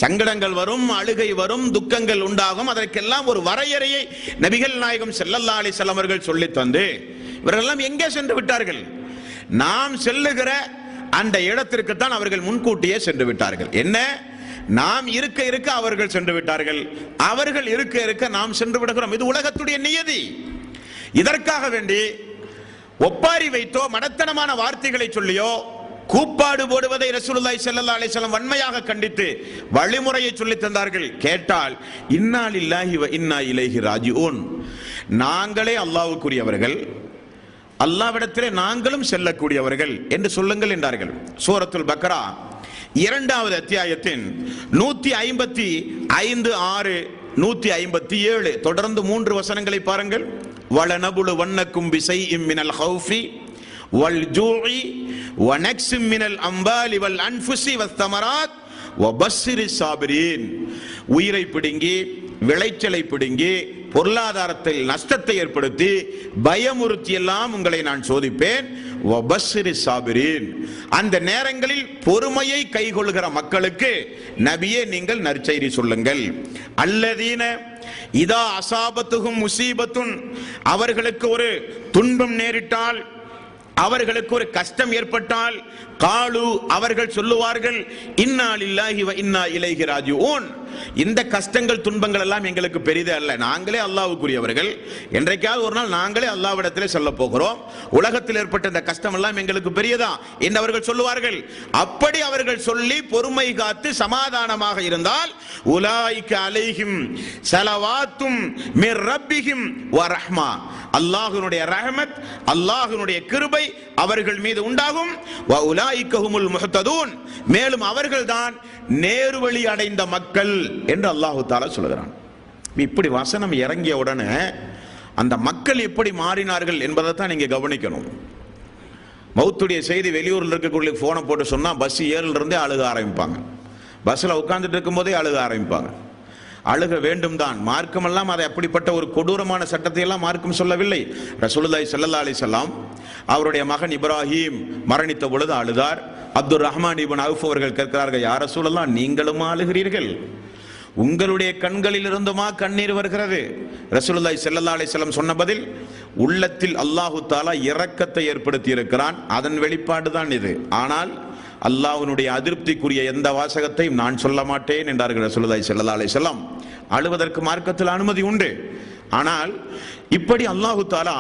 சங்கடங்கள் வரும், அழுகை வரும், துக்கங்கள் உண்டாகும். அதற்கெல்லாம் ஒரு வரையறையை நபிகள் நாயகம் ஸல்லல்லாஹு அலைஹி வஸல்லம் அவர்கள் சொல்லித் தந்து இவர்களெல்லாம் எங்கே சென்று விட்டார்கள்? நாம் செல்லுகிற அந்த இடத்திற்கு தான் அவர்கள் முன்கூட்டியே சென்று விட்டார்கள். என்ன, நாம் இருக்க இருக்க அவர்கள் சென்று விட்டார்கள், அவர்கள் இருக்க இருக்க நாம் சென்று விடுகிறோம். இது உலகத்துடைய நியதி. இதற்காக வேண்டி ஒப்பாரி வைத்தோ மடத்தனமான வார்த்தைகளை சொல்லியோ கூப்பாடு போடுவதை ரசூலுல்லாஹி ஸல்லல்லாஹு அலைஹி வஸல்லம் வன்மையாக கண்டித்து வழிமுறையை சொல்லி தந்தார்கள். கேட்டால் இன்னா லில்லாஹி வ இன்னா இலைஹி ராஜிஊன், நாங்களே அல்லாஹ்வுக்குரியவர்கள், அல்லாஹ்விடத்திலே நாங்களும் செல்லக்கூடியவர்கள் என்று சொல்லுங்கள் என்றார்கள். சூரத்துல் பக்ரா 2வது அத்தியாயத்தின் 155, 6, 157 தொடர்ந்து 3 வசனங்களை பாருங்கள். வலனபுலு வன்னக்கும் பிஸைஇம் மினல் ஹௌஃபி வல் ஜூஇ வ நக்ஸிம் மினல் அம்வாலி வல் அன்ஃபுஸி வஸ்ஸமராத் வபஸ்ஸிரி ஸாபிரீன். உயிரை பிடுங்கி, விளைச்சலை பிடுங்கி, பொருளாதாரத்தில் நஷ்டத்தை ஏற்படுத்தி பயமுறுத்தி எல்லாம் உங்களை நான் சோதிப்பேன். வபஸ்ஸிரி ஸாபிரீன், அந்த நேரங்களில் பொறுமையை கைகொள்கிற மக்களுக்கு நபியே நீங்கள் நற்செய்தி சொல்லுங்கள். அல்லதீன இதா அசாபத்துஹும் முசீபத்துன், அவர்களுக்கு ஒரு துன்பம் நேரிட்டால், அவர்களுக்கு ஒரு கஷ்டம் ஏற்பட்டால், காலு அவர்கள் சொல்லுவார்கள், இன்னா லில்லாஹி வ இன்னா இலைஹி ராஜிஊன், இந்த கஷ்டங்கள் துன்பங்கள் எல்லாம் எங்களுக்கு பெரிதே அல்ல, நாங்களே அல்லாஹ்வுக்குரியவர்கள், என்றைக்காவது ஒரு நாள் நாங்களே அல்லாஹ்விடத்திலே செல்ல போகிறோம், உலகத்தில் ஏற்பட்ட இந்த கஷ்டம் எல்லாம் எங்களுக்கு பெரியதா என்று அவர்கள் சொல்லுவார்கள். அப்படி அவர்கள் சொல்லி பொறுமை காத்து சமாதானமாக இருந்தால் உலாயிக அலைஹிம் ஸலவாத்தும் மிர் ரப்பிஹிம் வ ரஹ்மா, அல்லாஹ்வுடைய ரஹ்மத், அல்லாஹ்வுடைய கிருபை அவர்கள் மீது உண்டாகும். வ உலாயிக ஹுமுல் முஹ்ததூன், மேலும் அவர்கள்தான் நேர்வழி அடைந்த மக்கள் என்று அல்லாஹ் தஆலா சொல்கிறான். இப்படி வசனம் இறங்கிய உடனே அந்த மக்கள் எப்படி மாறினார்கள் என்பதை தான் நீங்க கவனிக்கணும். மௌத்துடைய செய்தி வெளியூரில் இருக்கக்கூடிய போனை போட்டு சொன்னா பஸ் ஏறில இருந்தே அழுக ஆரம்பிப்பாங்க, பஸ்ல உட்கார்ந்துட்டு இருக்கும் போதே அழுக ஆரம்பிப்பாங்க. அழுக வேண்டும் தான், மார்க்கம் எல்லாம் அதை அப்படிப்பட்ட ஒரு கொடூரமான சட்டத்தை எல்லாம் மார்க்கம் சொல்லவில்லை. ரசூலுல்லாஹி ஸல்லல்லாஹு அலைஹி வஸல்லம் அவருடைய மகன் இப்ராஹிம் மரணித்த பொழுது அழுதார். அப்துர் ரஹ்மான் இப்னு அவுஃப் அவர்கள் கேட்கிறார்கள், யா ரசூலல்லாஹ் நீங்களும் அழுகிறீர்கள், உங்களுடைய கண்களில் இருந்துமா கண்ணீர் வருகிறது? ரசூலுல்லாஹி ஸல்லல்லாஹு அலைஹி வஸல்லம் சொன்ன பதில், உள்ளத்தில் அல்லாஹு தஆலா இரக்கத்தை ஏற்படுத்தி இருக்கிறான், அதன் வெளிப்பாடு தான் இது. ஆனால் அல்லாஹ்வுடைய அதிருப்திக்குரிய எந்த வாசகத்தையும் நான் சொல்ல மாட்டேன் என்றார்கள் ரசூலுல்லாஹி ஸல்லல்லாஹு அலைஹி வஸல்லம். அழுவதற்கு மார்க்கத்தில் அனுமதி உண்டு. ஆனால் இப்படி அல்லாஹு தஆலா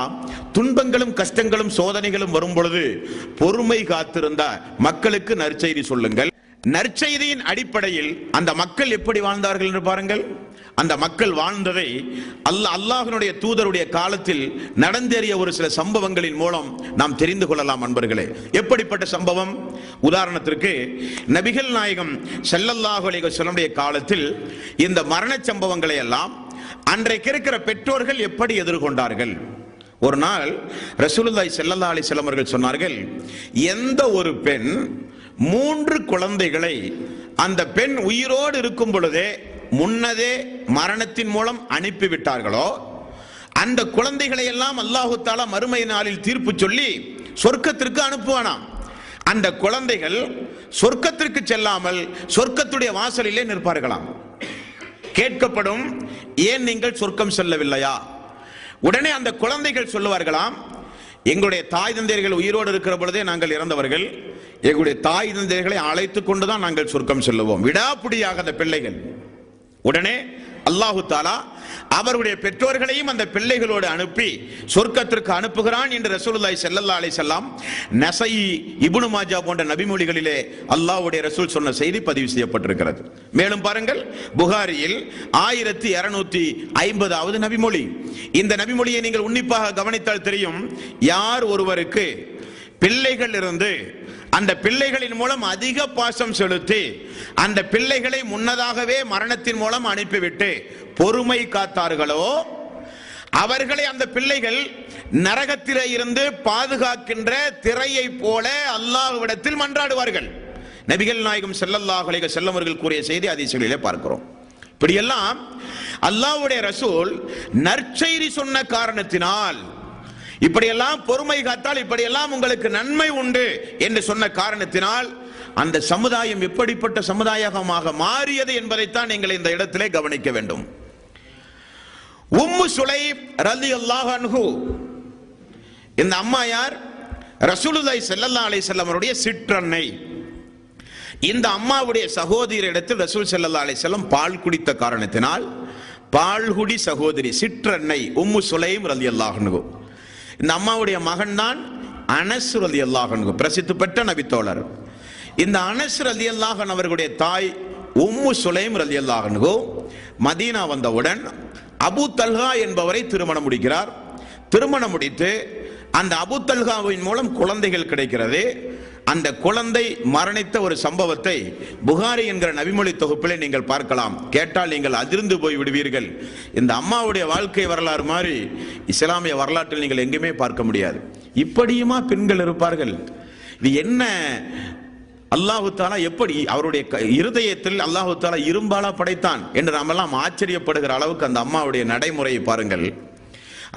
துன்பங்களும் கஷ்டங்களும் சோதனைகளும் வரும் பொழுது பொறுமை காத்திருந்த மக்களுக்கு நற்செய்தி சொல்லுங்கள். நற்செய்தியின் அடிப்படையில் அந்த மக்கள் எப்படி வாழ்ந்தார்கள் என்று பாருங்கள். அந்த மக்கள் வாழ்ந்ததை அல்லாஹ்வுடைய தூதருடைய காலத்தில் நடந்தேறிய ஒரு சில சம்பவங்களின் மூலம் நாம் தெரிந்து கொள்ளலாம் அன்பர்களே. எப்படிப்பட்ட சம்பவம்? உதாரணத்திற்கு நபிகள் நாயகம் ஸல்லல்லாஹு அலைஹி வஸல்லம் காலத்தில் இந்த மரண சம்பவங்களை எல்லாம் அன்றைக்கு இருக்கிற பெற்றோர்கள் எப்படி எதிர்கொண்டார்கள்? ஒரு நாள் ரசூலுல்லாஹி ஸல்லல்லாஹு அலைஹி வஸல்லம் அவர்கள் சொன்னார்கள், எந்த ஒரு பெண் 3 குழந்தைகளை அந்த பெண் உயிரோடு இருக்கும் பொழுதே முன்னதே மரணத்தின் மூலம் அனுப்பிவிட்டார்களோ அந்த குழந்தைகளை எல்லாம் அல்லாஹு தஆலா மறுமை நாளில் தீர்ப்பு சொல்லி சொர்க்கத்திற்கு அனுப்புவானாம். அந்த குழந்தைகள் சொர்க்கத்திற்கு செல்லாமல் சொர்க்கத்துடைய வாசலிலே நிற்பார்களாம். கேட்கப்படும், ஏன் நீங்கள் சொர்க்கம் செல்லவில்லையா? உடனே அந்த குழந்தைகள் சொல்லுவார்களாம், எங்களுடைய தாய் தந்தையர்கள் உயிரோடு இருக்கிற பொழுதே நாங்கள் இறந்தவர்கள், எங்களுடைய தாய் தந்தையர்களை அழைத்துக் கொண்டுதான் நாங்கள் சொர்க்கம் செல்லுவோம். விடாப்பிடியாக அந்த பிள்ளைகள். உடனே அல்லாஹு தஆலா அவருடைய பெற்றோர்களையும் அந்த பிள்ளைகளோடு அனுப்பி சொர்க்கத்திற்கு அனுப்புகிறான் என்று ரசூலுல்லாஹி ஸல்லல்லாஹு அலைஹி வஸல்லம் நஸஈ, இப்னு மாஜா போன்ற நபிமொழிகளிலே அல்லாஹ்வுடைய ரசூல் சொன்ன செய்தி பதிவு செய்யப்பட்டிருக்கிறது. மேலும் பாருங்கள், புகாரியில் 1250வது நபிமொழி. இந்த நபிமொழியை நீங்கள் உன்னிப்பாக கவனித்தால் தெரியும், யார் ஒருவருக்கு பிள்ளைகள் இருந்து அந்த பிள்ளைகளின் மூலம் அதிக பாசம் செலுத்தி அந்த பிள்ளைகளை முன்னதாகவே மரணத்தின் மூலம் அனுப்பிவிட்டு பொறுமை காத்தார்களோ அவர்களை அந்த பிள்ளைகள் நரகத்திலே இருந்து பாதுகாக்கின்ற திரையை போல அல்லாஹ்விடத்தில் மன்றாடுவார்கள். நபிகள் நாயகம் ஸல்லல்லாஹு அலைஹி வஸல்லம் அவர்கள் கூறிய செய்தி ஹதீஸ்களிலே பார்க்கிறோம். இப்படியெல்லாம் அல்லாஹ்வுடைய ரசூல் நற்செய்தி சொன்ன காரணத்தினால், இப்படியெல்லாம் பொறுமை காத்தால் இப்படியெல்லாம் உங்களுக்கு நன்மை உண்டு என்று சொன்ன காரணத்தினால் அந்த சமுதாயம் எப்படிப்பட்ட சமுதாயமாக மாறியது என்பதைத்தான் நீங்கள் இந்த இடத்திலே கவனிக்க வேண்டும். உம்மு சுலைம் ரலியல்லாஹு அன்ஹு, இந்த அம்மா யார்? ரசூலுல்லாஹி ஸல்லல்லாஹு அலைஹி வஸல்லம் அவருடைய சிற்றன்னை. இந்த அம்மாவுடைய சகோதரியிடத்தில் ரசூல் ஸல்லல்லாஹு அலைஹி வஸல்லம் பால் குடித்த காரணத்தினால் பால்குடி சகோதரி சிற்றன்னை உம்மு சுலைம் ரலியல்லாஹு அன்ஹு. இந்த அம்மாவுடைய மகன் தான் அனஸ் ரலியல்லாஹு அன்ஹு, பிரசித்தி பெற்ற நபித்தோழர். இந்த அனஸ் ரலியல்லாஹு அன்ஹு அவர்களுடைய தாய் உம்மு சுலைம் ரலியல்லாஹு அன்ஹு மதீனா வந்தவுடன் அபூ தல்ஹா என்பவரை திருமணம் முடிக்கிறார். திருமணம் முடித்து அந்த அபூ தல்ஹாவின் மூலம் குழந்தைகள் கிடைக்கிறது. அந்த குழந்தை மரணித்த ஒரு சம்பவத்தை புகாரி என்கிற நபிமொழி தொகுப்பிலே நீங்கள் பார்க்கலாம். கேட்டால் நீங்கள் அதிர்ந்து போய் விடுவீர்கள். இந்த அம்மாவுடைய வாழ்க்கை வரலாறு மாதிரி இஸ்லாமிய வரலாற்றில் நீங்கள் எங்குமே பார்க்க முடியாது. இப்படியுமா பெண்கள் இருப்பார்கள்? இது என்ன? அல்லாஹு தாலா எப்படி அவருடைய இருதயத்தில் அல்லாஹு தாலா இரும்பாலா படைத்தான் என்று நாமெல்லாம் ஆச்சரியப்படுகிற அளவுக்கு அந்த அம்மாவுடைய நடைமுறையை பாருங்கள்.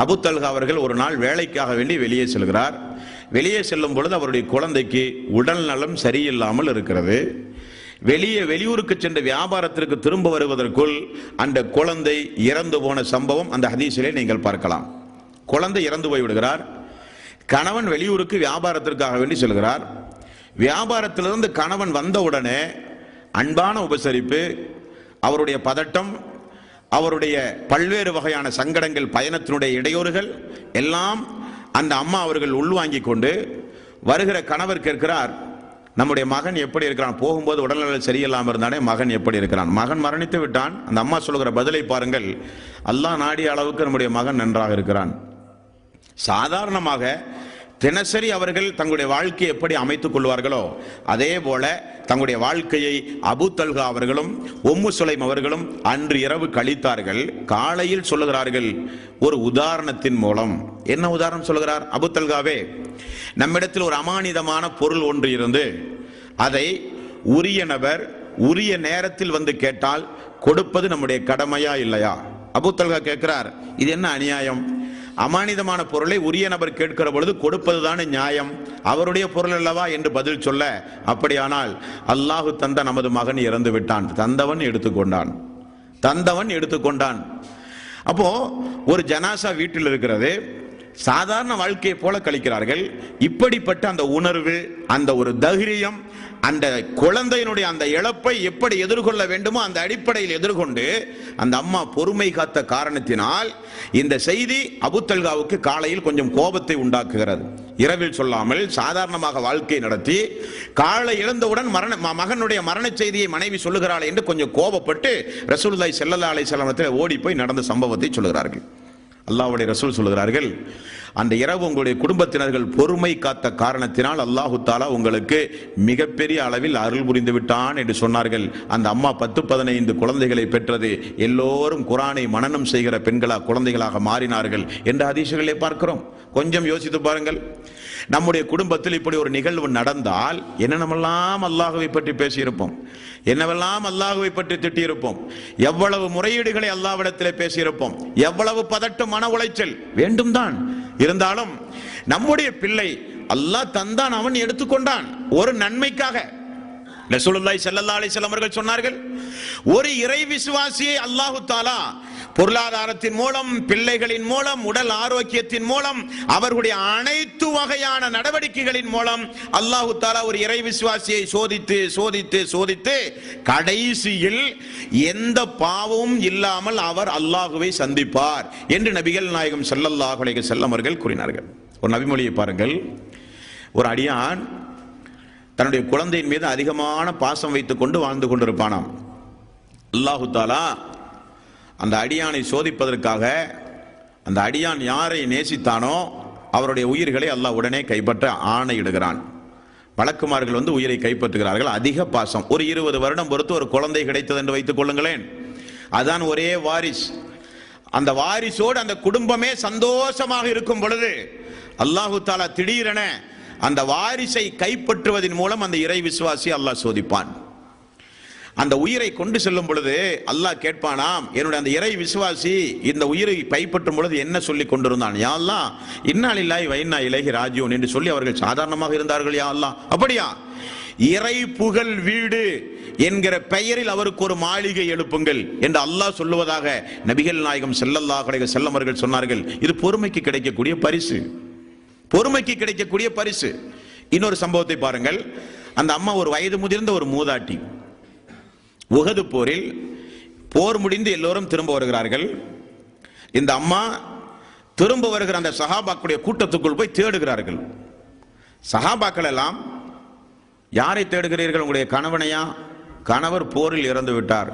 அபூ தல்ஹா அவர்கள் ஒரு நாள் வேலைக்காக வேண்டி வெளியே செல்கிறார். வெளியே செல்லும் பொழுது அவருடைய குழந்தைக்கு உடல் நலம் சரியில்லாமல் இருக்கிறது. வெளியூருக்கு சென்ற வியாபாரத்திற்கு திரும்ப வருவதற்குள் அந்த குழந்தை இறந்து போன சம்பவம் அந்த ஹதீஸிலே நீங்கள் பார்க்கலாம். குழந்தை இறந்து போய் விடுகிறார். கணவன் வெளியூருக்கு வியாபாரத்திற்காக வேண்டி செல்கிறார். வியாபாரத்திலிருந்து கணவன் வந்தவுடனே அன்பான உபசரிப்பு, அவருடைய பதட்டம், அவருடைய பல்வேறு வகையான சங்கடங்கள், பயணத்தினுடைய இடையூறுகள் எல்லாம் அந்த அம்மா அவர்கள் உள்வாங்கிக் கொண்டு வருகிற கணவர் கேட்கிறார், நம்முடைய மகன் எப்படி இருக்கிறான்? போகும்போது உடல்நல சரியில்லாமல் இருந்தானே, மகன் எப்படி இருக்கிறான்? மகன் மரணித்து விட்டான். அந்த அம்மா சொல்லுகிற பதிலை பாருங்கள். அல்லாஹ் நாடிய அளவுக்கு நம்முடைய மகன் நன்றாக இருக்கிறான். சாதாரணமாக தினசரி அவர்கள் தங்களுடைய வாழ்க்கையை எப்படி அமைத்துக் கொள்வார்களோ அதே போல தங்களுடைய வாழ்க்கையை அபூ தல்ஹா அவர்களும் உம்மு சுலைம் அவர்களும் அன்று இரவு கழித்தார்கள். காலையில் சொல்லுகிறார்கள் ஒரு உதாரணத்தின் மூலம். என்ன உதாரணம் சொல்லுகிறார்? அபூ தல்ஹாவே, நம்மிடத்தில் ஒரு அமானிதமான பொருள் ஒன்று இருந்து அதை உரிய நபர் உரிய நேரத்தில் வந்து கேட்டால் கொடுப்பது நம்முடைய கடமையா இல்லையா? அபூ தல்ஹா கேட்கிறார், இது என்ன அநியாயம்? அமானிதமான பொருளை உரிய நபர் கேட்கிற பொழுது கொடுப்பதுதானே நியாயம், அவருடைய பொருள் அல்லவா என்று பதில் சொல்ல, அப்படியானால் அல்லாஹு தந்த நமது மகன் இறந்து விட்டான், தந்தவன் எடுத்துக்கொண்டான். அப்போ ஒரு ஜனாசா வீட்டில் இருக்கிறது, சாதாரண வாழ்க்கையை போல கழிக்கிறார்கள். இப்படிப்பட்ட அந்த உணர்வு, அந்த ஒரு தைரியம், அந்த குழந்தையினுடைய அந்த இழப்பை எப்படி எதிர்கொள்ள வேண்டுமோ அந்த அடிப்படையில் எதிர்கொண்டு அந்த அம்மா பொறுமை காத்த காரணத்தினால் இந்த செய்தி அபூ தல்ஹாவுக்கு காலையில் கொஞ்சம் கோபத்தை உண்டாக்குகிறது. இரவில் சொல்லாமல் சாதாரணமாக வாழ்க்கை நடத்தி காலை இழந்தவுடன் மகனுடைய மரண செய்தியை மனைவி சொல்லுகிறாள் என்று கொஞ்சம் கோபப்பட்டு ரசூலுல்லாஹி ஸல்லல்லாஹு அலைஹி வஸல்லம் ஓடி போய் நடந்த சம்பவத்தை சொல்லுகிறார்கள். அல்லாஹ்வுடைய ரசூல் சொல்லுகிறார்கள், அந்த இரவு உங்களுடைய குடும்பத்தினர்கள் பொறுமை காத்த காரணத்தினால் அல்லாஹு தாலா உங்களுக்கு மிகப்பெரிய அளவில் அருள் புரிந்து விட்டான் என்று சொன்னார்கள். அந்த அம்மா 10-15 குழந்தைகளை பெற்றது. எல்லோரும் குர்ஆனை மனனம் செய்கிற குழந்தைகளாக மாறினார்கள் என்ற ஹதீஸ்களை பார்க்கிறோம். கொஞ்சம் யோசித்து பாருங்கள். நம்முடைய குடும்பத்தில் இப்படி ஒரு நிகழ்வு நடந்தால் என்னென்னமெல்லாம் அல்லாஹ்வை பற்றி பேசியிருப்போம், என்னவெல்லாம் அல்லாஹ்வை பற்றி திட்டியிருப்போம், எவ்வளவு முறையீடுகளை அல்லாஹ்விடத்தில் பேசியிருப்போம், எவ்வளவு பதட்டம், மன உளைச்சல் வேண்டும் தான். இருந்தாலும் நம்முடைய பிள்ளை அல்லாஹ் தந்தான், அவன் எடுத்துக்கொண்டான் ஒரு நன்மைக்காக. ரசூலுல்லாஹி ஸல்லல்லாஹு அலைஹி வஸல்லம் அவர்கள் சொன்னார்கள், ஒரு இறை விசுவாசியை அல்லாஹு தாலா பொருளாதாரத்தின் மூலம், பிள்ளைகளின் மூலம், உடல் ஆரோக்கியத்தின் மூலம், அவர்களுடைய அனைத்து வகையான நடவடிக்கைகளின் மூலம் அல்லாஹு தாலா ஒரு இறை விசுவாசியை சோதித்து சோதித்து சோதித்து கடைசியில் எந்த பாவமும் இல்லாமல் அவர் அல்லாஹுவை சந்திப்பார் என்று நபிகள் நாயகம் ஸல்லல்லாஹு அலைஹி வஸல்லம் அவர்கள் கூறினார்கள். ஒரு நபிமொழியை பாருங்கள். ஒரு அடியான் தன்னுடைய குழந்தையின் மீது அதிகமான பாசம் வைத்துக் கொண்டு வாழ்ந்து கொண்டிருப்பானாம். அல்லாஹு தாலா அந்த அடியானை சோதிப்பதற்காக அந்த அடியான் யாரை நேசித்தானோ அவருடைய உயிர்களை அல்லாஹ் உடனே கைப்பற்ற ஆணையிடுகிறான். வழக்குமார்கள் உயிரை கைப்பற்றுகிறார்கள். அதிக பாசம். ஒரு 20 வருடம் பொறுத்து ஒரு குழந்தை கிடைத்தது என்று வைத்துக் கொள்ளுங்களேன். அதான் ஒரே வாரிஸ். அந்த வாரிசோடு அந்த குடும்பமே சந்தோஷமாக இருக்கும் பொழுது அல்லாஹு தாலா திடீரென அந்த வாரிசை கைப்பற்றுவதன் மூலம் அந்த இறை விசுவாசி அல்லாஹ் சோதிப்பான். அந்த உயிரை கொண்டு செல்லும் பொழுது அல்லாஹ் கேட்பானாம், என்னுடைய அந்த இறை விசுவாசி இந்த உயிரை கைப்பற்றும் பொழுது என்ன சொல்லி கொண்டிருந்தான்? யா அல்லாஹ் இன்னா லில்லாஹி வ இன்னா இலைஹி ராஜிஊன் என்று சொல்லி அவர்கள் சாதாரணமாக இருந்தார்கள். யா அல்லாஹ், அப்படியா? இறை புகழ் வீடு என்கிற பெயரில் அவருக்கு ஒரு மாளிகை எழுப்புங்கள் என்று அல்லாஹ் சொல்லுவதாக நபிகள் நாயகம் ஸல்லல்லாஹு அலைஹி வஸல்லம் அவர்கள் சொன்னார்கள். இது பொறுமைக்கு கிடைக்கக்கூடிய பரிசு, பொறுமைக்கு கிடைக்கக்கூடிய பரிசு. இன்னொரு சம்பவத்தை பாருங்கள். அந்த அம்மா ஒரு வயது முதிர்ந்த ஒரு மூதாட்டி. உஹது போரில் போர் முடிந்து எல்லோரும் திரும்ப வருகிறார்கள். இந்த அம்மா திரும்ப வருகிற அந்த சஹாபாக்களுடைய கூட்டத்துக்குள் போய் தேடுகிறார்கள். சஹாபாக்கள் எல்லாம், யாரை தேடுகிறீர்கள்? உங்களுடைய கணவனையா? கணவர் போரில் இறந்து விட்டார்.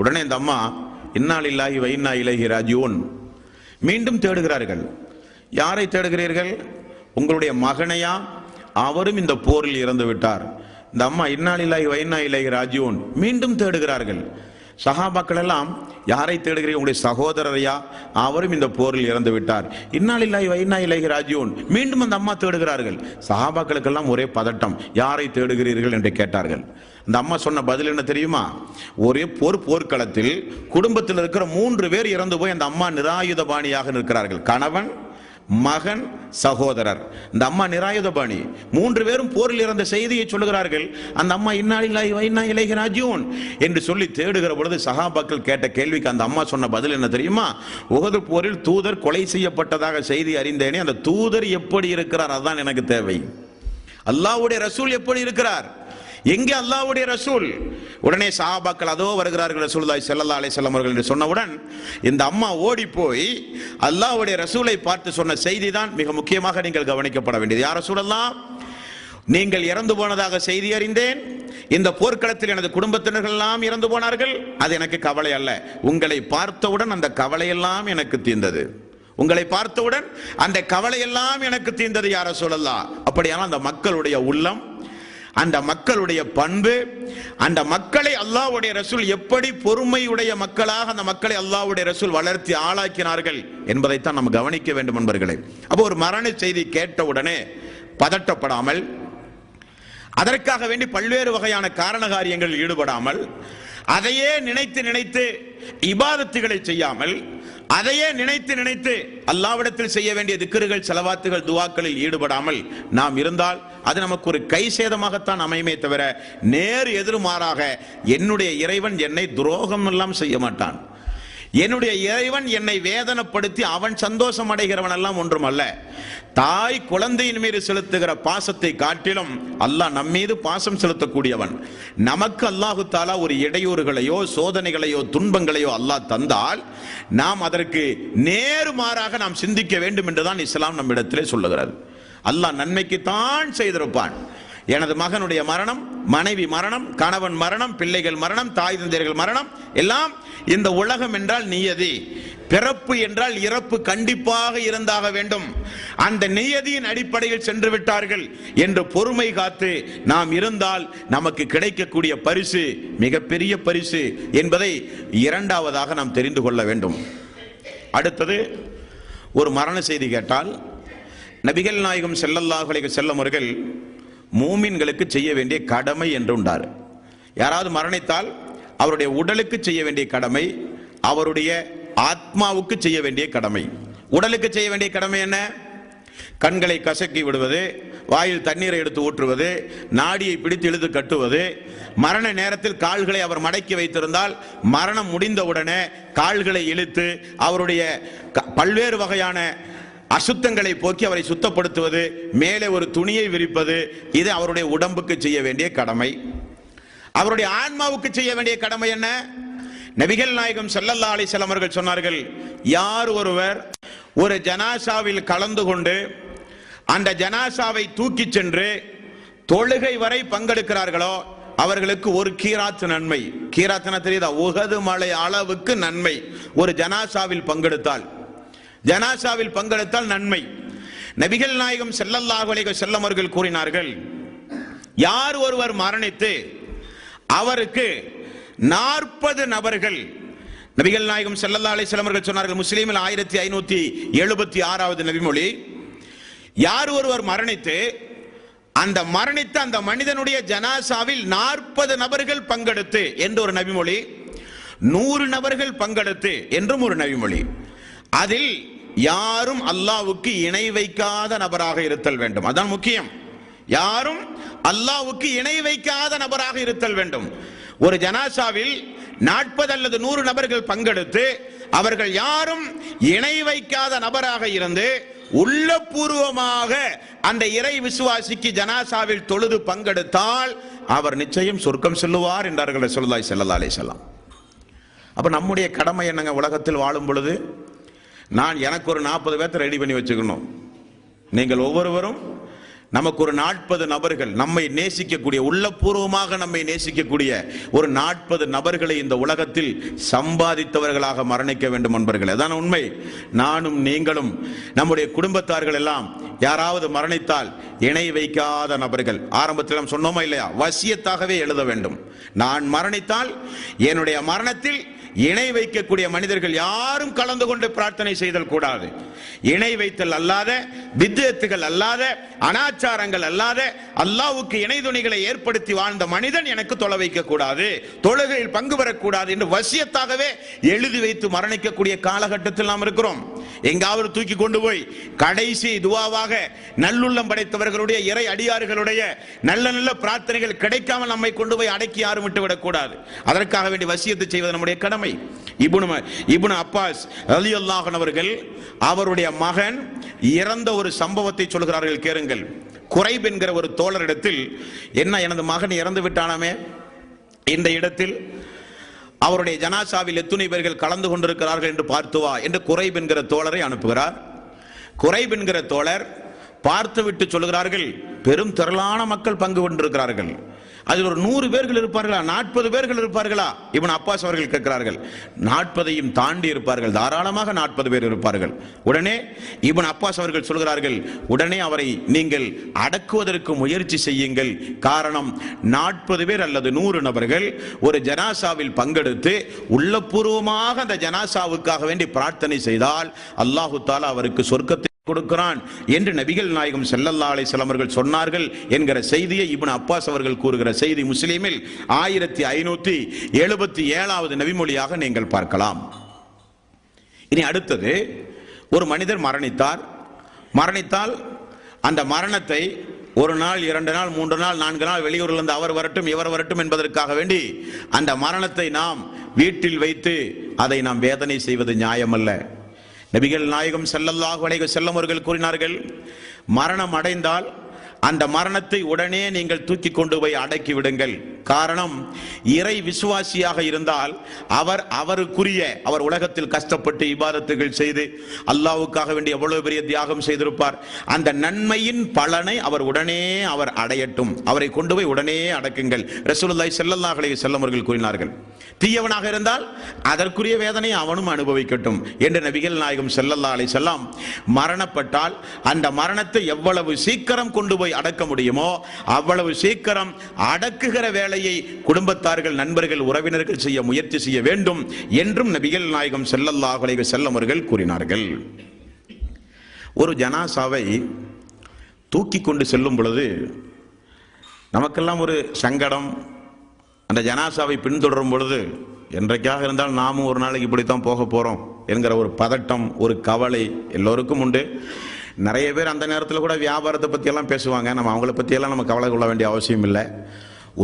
உடனே இந்த அம்மா இன்னா லில்லாஹி வ இன்னா இலைஹி ராஜிஊன். மீண்டும் தேடுகிறார்கள். யாரை தேடுகிறீர்கள்? உங்களுடைய மகனையா? அவரும் இந்த போரில் இறந்து விட்டார். இந்த அம்மா இன்னா லில்லாஹி வ இன்னா இலைஹி ராஜிஊன். மீண்டும் தேடுகிறார்கள். சஹாபாக்கள் எல்லாம், யாரை தேடுகிறீர்கள்? உங்களுடைய சகோதரரையா? அவரும் இந்த போரில் இறந்து விட்டார். இன்னா லில்லாஹி வ இன்னா இலைஹி ராஜிஊன். மீண்டும் அந்த அம்மா தேடுகிறார்கள். சஹாபாக்களுக்கெல்லாம் ஒரே பதட்டம். யாரை தேடுகிறீர்கள் என்று கேட்டார்கள். இந்த அம்மா சொன்ன பதில் என்ன தெரியுமா? ஒரே போர்க்களத்தில் குடும்பத்தில் இருக்கிற 3 பேர் இறந்து போய் அந்த அம்மா நிராயுதபாணியாக நிற்கிறார்கள். கணவன், மகன், சகோதரர். இந்த அம்மா நிராயுதபாணி. 3 பேரும் போரில் இறந்த செய்தியை சொல்லுகிறார்கள். அந்த அம்மா இன்னா லில்லாஹி வ இன்னா இலைஹி ராஜிஊன் என்று சொல்லி தேடுகிற பொழுது சஹாபாக்கள் கேட்ட கேள்விக்கு அந்த அம்மா சொன்ன பதில் என்ன தெரியுமா? உஹது போரில் தூதர் கொலை செய்யப்பட்டதாக செய்தி அறிந்தேனே, அந்த தூதர் எப்படி இருக்கிறார் அதுதான் எனக்கு தேவை. அல்லாஹ்வுடைய ரசூல் எப்படி இருக்கிறார்? எங்கே அல்லாஹ்வுடைய ரசூல்? உடனே சஹாபாக்கள் அதோ வருகிறார்கள் ரசூலுல்லாஹி ஸல்லல்லாஹு அலைஹி வஸல்லம் அவர்கள் என்று சொன்னவுடன் இந்த அம்மா ஓடி போய் அல்லாஹ்வுடைய ரசூலை பார்த்து சொன்ன செய்தி தான் மிக முக்கியமாக நீங்கள் கவனிக்கப்பட வேண்டியது. யா ரசூலல்லாஹ், நீங்கள் இறந்து போனதாக செய்தி அறிந்தேன். இந்த போர்க்களத்தில் எனது குடும்பத்தினர்கள் எல்லாம் இறந்து போனார்கள். அது எனக்கு கவலை அல்ல. உங்களை பார்த்தவுடன் அந்த கவலையெல்லாம் எனக்கு தீர்ந்தது. உங்களை பார்த்தவுடன் அந்த கவலையெல்லாம் எனக்கு தீர்ந்தது யா ரசூலல்லாஹ். அப்படியானால் அந்த மக்களுடைய உள்ளம், அந்த மக்களுடைய பண்பு, அந்த மக்களை அல்லாஹ்வுடைய ரசூல் எப்படி பொறுமையுடைய மக்களாக அந்த மக்களை அல்லாஹ்வுடைய ரசூல் வளர்த்தி ஆளாக்கினார்கள் என்பதைத்தான் நாம் கவனிக்க வேண்டும் என்பர்களே. அப்போ ஒரு மரண செய்தி கேட்டவுடனே பதட்டப்படாமல், அதற்காக வேண்டி பல்வேறு வகையான காரண காரியங்களில் ஈடுபடாமல், அதையே நினைத்து நினைத்து இபாதத்துகளை செய்யாமல், அதையே நினைத்து நினைத்து அல்லாஹ்விடத்தில் செய்ய வேண்டிய திக்ருகள், ஸலவாத்துகள், துஆக்களில் ஈடுபடாமல் நாம் இருந்தால் அது நமக்கு ஒரு கை சேதமாகத்தான் அமையுமே தவிர நேர் எதிர்மாறாக என்னுடைய இறைவன் என்னை துரோகம் எல்லாம் செய்ய மாட்டான். என்னுடைய இறைவன் என்னை வேதனைப்படுத்தி அவன் சந்தோஷம் அடைகிறவன் எல்லாம் ஒன்றும் அல்ல. தாய் குழந்தையின் மீது செலுத்துகிற பாசத்தை காட்டிலும் அல்லாஹ் நம் மீது பாசம் செலுத்தக்கூடியவன். நமக்கு அல்லாஹு தாலா ஒரு இடையூறுகளையோ சோதனைகளையோ துன்பங்களையோ அல்லாஹ் தந்தால் நாம் அதற்கு நேர்மாறாக நாம் சிந்திக்க வேண்டும் என்றுதான் இஸ்லாம் நம்மிடத்திலே சொல்லுகிறது. அல்லாஹ் நன்மைக்கு தான் செய்திருப்பான். எனது மகனுடைய மரணம், மனைவி மரணம், கணவன் மரணம், பிள்ளைகள் மரணம், தாய் தந்தையர்கள் மரணம், எல்லாம் இந்த உலகம் என்றால் நியதி. பிறப்பு என்றால் இறப்பு கண்டிப்பாக இருந்தாக வேண்டும். அந்த நியதியின் அடிப்படையில் சென்று விட்டார்கள் என்று பொறுமை காத்து நாம் இருந்தால் நமக்கு கிடைக்கக்கூடிய பரிசு மிகப்பெரிய பரிசு என்பதை இரண்டாவதாக நாம் தெரிந்து கொள்ள வேண்டும். அடுத்தது, ஒரு மரண செய்தி கேட்டால் நபிகள் நாயகம் ஸல்லல்லாஹு அலைஹி வஸல்லம் அவர்கள் மூமின்களுக்கு செய்ய வேண்டிய கடமை என்று உண்டார். யாராவது மரணித்தால் அவருடைய உடலுக்கு செய்ய வேண்டிய கடமை, அவருடைய ஆத்மாவுக்கு செய்ய வேண்டிய கடமை. உடலுக்கு செய்ய வேண்டிய கடமை என்ன? கண்களை கசக்கி விடுவது, வாயில் தண்ணீரை எடுத்து ஊற்றுவது, நாடியை பிடித்து இழுத்து கட்டுவது. மரண நேரத்தில் கால்களை அவர் மடக்கி வைத்திருந்தால் மரணம் முடிந்தவுடனே கால்களை இழுத்து அவருடைய பல்வேறு வகையான அசுத்தங்களை போக்கி அவரை சுத்தப்படுத்துவது, மேலே ஒரு துணியை விரிப்பது, இது அவருடைய உடம்புக்கு செய்ய வேண்டிய கடமை. அவருடைய ஆன்மாவுக்கு செய்ய வேண்டிய கடமை என்ன? நபிகள் நாயகம் ஸல்லல்லாஹு அலைஹி வஸல்லம் அவர்கள் சொன்னார்கள், யார் ஒருவர் ஒரு ஜனாசாவில் கலந்து கொண்டு அந்த ஜனாசாவை தூக்கி சென்று தொழுகை வரை பங்கெடுக்கிறார்களோ அவர்களுக்கு ஒரு கீராத் நன்மை. கீராத்னா தெரியுதா? உஹது மலை அளவுக்கு நன்மை. ஒரு ஜனாசாவில் பங்கெடுத்தால், ஜனாசாவில் பங்கெடுத்தால் நன்மை. நபிகள் நாயகம் ஸல்லல்லாஹு அலைஹி வஸல்லம் அவர்கள் கூறினார்கள், யார் ஒருவர் மரணித்து அவருக்கு 40 நபர்கள் நபிகள் நாயகம் ஸல்லல்லாஹு அலைஹி வஸல்லம் அவர்கள் சொன்னார்கள், முஸ்லிமில் 1576வது நபிமொழி, யார் ஒருவர் மரணித்து மரணித்த அந்த மனிதனுடைய ஜனாசாவில் 40 நபர்கள் பங்கெடுத்து என்று ஒரு நபிமொழி, 100 நபர்கள் பங்கெடுத்து என்றும் ஒரு நபிமொழி. அதில் யாரும் அல்லாஹ்வுக்கு இணை வைக்காத நபராக இருத்தல் வேண்டும். அதான் முக்கியம். யாரும் அல்லாஹ்வுக்கு இணை வைக்காத நபராக இருத்தல் வேண்டும். ஒரு ஜனாசாவில் 40 அல்லது 100 நபர்கள் பங்கெடுத்து அவர்கள் யாரும் இணை வைக்காத நபராக இருந்து உள்ளபூர்வமாக அந்த இறை விசுவாசிக்கு ஜனாசாவில் தொழுது பங்கெடுத்தால் அவர் நிச்சயம் சொர்க்கம் செல்லுவார் என்றார்கள் ரசூலுல்லாஹி ஸல்லல்லாஹு அலைஹி வஸல்லம். அப்ப நம்முடைய கடமை என்னங்க? உலகத்தில் வாழும் பொழுது எனக்கு ஒரு 40 பேர்த்தை ரெடி பண்ணி வச்சுக்கணும். நீங்கள் ஒவ்வொருவரும் நமக்கு ஒரு 40 நபர்கள், நம்மை நேசிக்கக்கூடிய, உள்ளபூர்வமாக நம்மை நேசிக்கக்கூடிய ஒரு 40 நபர்களை இந்த உலகத்தில் சம்பாதித்தவர்களாக மரணிக்க வேண்டும் என்பர்கள். அதான் உண்மை. நானும் நீங்களும் நம்முடைய குடும்பத்தார்கள் எல்லாம் யாராவது மரணித்தால் இணை வைக்காத நபர்கள், ஆரம்பத்தில் நாம் சொன்னோமா இல்லையா, வசியத்தாகவே எழுத வேண்டும். நான் மரணித்தால் என்னுடைய மரணத்தில் இணை வைக்கக்கூடிய மனிதர்கள் யாரும் கலந்து கொண்டு பிரார்த்தனை செய்தல் கூடாது. இணை வைத்தல் அல்லாத, பித்அத்துகள் அல்லாத, அனாச்சாரங்கள் அல்லாத, அல்லாஹ்வுக்கு இணை துணிகளை ஏற்படுத்தி வாழ்ந்த மனிதன் எனக்கு தொழ வைக்க கூடாது, தொழுகையில் பங்கு பெறக்கூடாது என்று வசியத்தாகவே எழுதி வைத்து மரணிக்கக்கூடிய காலகட்டத்தில் நாம் இருக்கிறோம். எங்காவது தூக்கி கொண்டு போய் கடைசி துவாவாக நல்லுள்ளம் படைத்தவர்களுடைய இறை அடியார்களுடைய நல்ல நல்ல பிரார்த்தனைகள் கிடைக்காமல் நம்மை கொண்டு போய் அடக்கி யாரும் விட்டு விடக்கூடாது. அதற்காக வேண்டி வசியத்தை செய்வது நம்முடைய கடமை. இப்னு அப்பாஸ் ரலியல்லாஹு அன்ஹு அவர்கள் அவருடைய மகன் இறந்த ஒரு சம்பவத்தை சொல்கிறார்கள், கேளுங்கள். குரைப் என்கிற ஒரு தோழரிடத்தில், எனது மகன் இறந்து விட்டானாமே, இந்த இடத்தில் அவருடைய ஜனாசாவில் எத்துணை பேர்கள் கலந்து கொண்டிருக்கிறார்கள் என்று பார்த்து வா என்று குரைப் என்கிற தோழரை அனுப்புகிறார். குரைப் என்கிற தோழர் பார்த்துவிட்டு சொல்கிறார்கள், பெரும் திரளான மக்கள் பங்கு கொண்டிருக்கிறார்கள், அதில் ஒரு 100 பேர்கள் இருப்பார்களா, 40 பேர்கள் இருப்பார்களா? இப்னு அப்பாஸ் அவர்கள் கேட்கிறார்கள். 40ஐயும் தாண்டி இருப்பார்கள், தாராளமாக 40 பேர் இருப்பார்கள். உடனே இப்னு அப்பாஸ் அவர்கள் சொல்கிறார்கள், உடனே அவரை நீங்கள் அடக்குவதற்கு முயற்சி செய்யுங்கள். காரணம், 40 பேர் அல்லது 100 நபர்கள் ஒரு ஜனாசாவில் பங்கெடுத்து உள்ளபூர்வமாக அந்த ஜனாசாவுக்காக வேண்டி பிரார்த்தனை செய்தால் அல்லாஹு தஆலா அவருக்கு சொர்க்கத்தை கொடுக்கிறான் என்று நபிகள் நாயகம் ஸல்லல்லாஹு அலைஹி வஸல்லம் அவர்கள் சொன்னார்கள் என்கிற செய்தியை இப்னு அப்பாஸ் அவர்கள் கூறுகிற செய்தி முஸ்லிமில் 1577வது நபிமொழியாக நீங்கள் பார்க்கலாம். இனி அடுத்தது, ஒரு மனிதர் மரணித்தால் அந்த மரணத்தை 1 நாள் 2 நாள் 3 நாள் 4 நாள் வெளியூரிலிருந்து அவர் வரட்டும் இவர் வரட்டும் என்பதற்காக வேண்டி அந்த மரணத்தை நாம் வீட்டில் வைத்து அதை நாம் வேதனை செய்வது நியாயமல்ல. நபிகள் நாயகம் ஸல்லல்லாஹு அலைஹி வஸல்லம் அவர்கள் கூறினார்கள், மரணம் அடைந்தால் அந்த மரணத்தை உடனே நீங்கள் தூக்கி கொண்டு போய் அடக்கி விடுங்கள். காரணம், இறை விசுவாசியாக இருந்தால் அவர் உலகத்தில் கஷ்டப்பட்டு இபாதத்துகள் செய்து அல்லாஹ்வுக்காக வேண்டி எவ்வளவு பெரிய தியாகம் செய்திருப்பார். அந்த நன்மையின் பலனை உடனே அடையட்டும், அவரை கொண்டு போய் உடனே அடக்குங்கள். ரசூலுல்லாஹி ஸல்லல்லாஹு அலைஹி வஸல்லம் அவர்கள் கூறினார்கள். தீயவனாக இருந்தால் அதற்குரிய வேதனை அவனும் அனுபவிக்கட்டும் என்று நபிகள் நாயகம் ஸல்லல்லாஹு அலைஹி வஸல்லம் மரணப்பட்டால் அந்த மரணத்தை எவ்வளவு சீக்கிரம் கொண்டு போய் அடக்க முடியுமோ அவ்வளவு சீக்கிரம் அடக்குகிற வேலையை குடும்பத்தார்கள், நண்பர்கள், உறவினர்கள் செய்ய முயற்சி செய்ய வேண்டும் என்றும் நபிகள் நாயகம் ஸல்லல்லாஹு அலைஹி வஸல்லம் அவர்கள் கூறினார்கள். ஒரு ஜனாசாவை தூக்கி கொண்டு செல்லும் பொழுது நமக்கெல்லாம் ஒரு சங்கடம். அந்த ஜனாசாவை பின்தொடரும் பொழுது என்றைக்காக இருந்தால் நாமும் ஒரு நாளைக்கு இப்படித்தான் போக போறோம் என்கிற ஒரு பதட்டம், ஒரு கவலை எல்லோருக்கும் உண்டு. நிறைய பேர் அந்த நேரத்தில் கூட வியாபாரத்தை பற்றியெல்லாம் பேசுவாங்க. நம்ம அவங்கள பற்றியெல்லாம் நம்ம கவலை கொள்ள வேண்டிய அவசியம் இல்லை.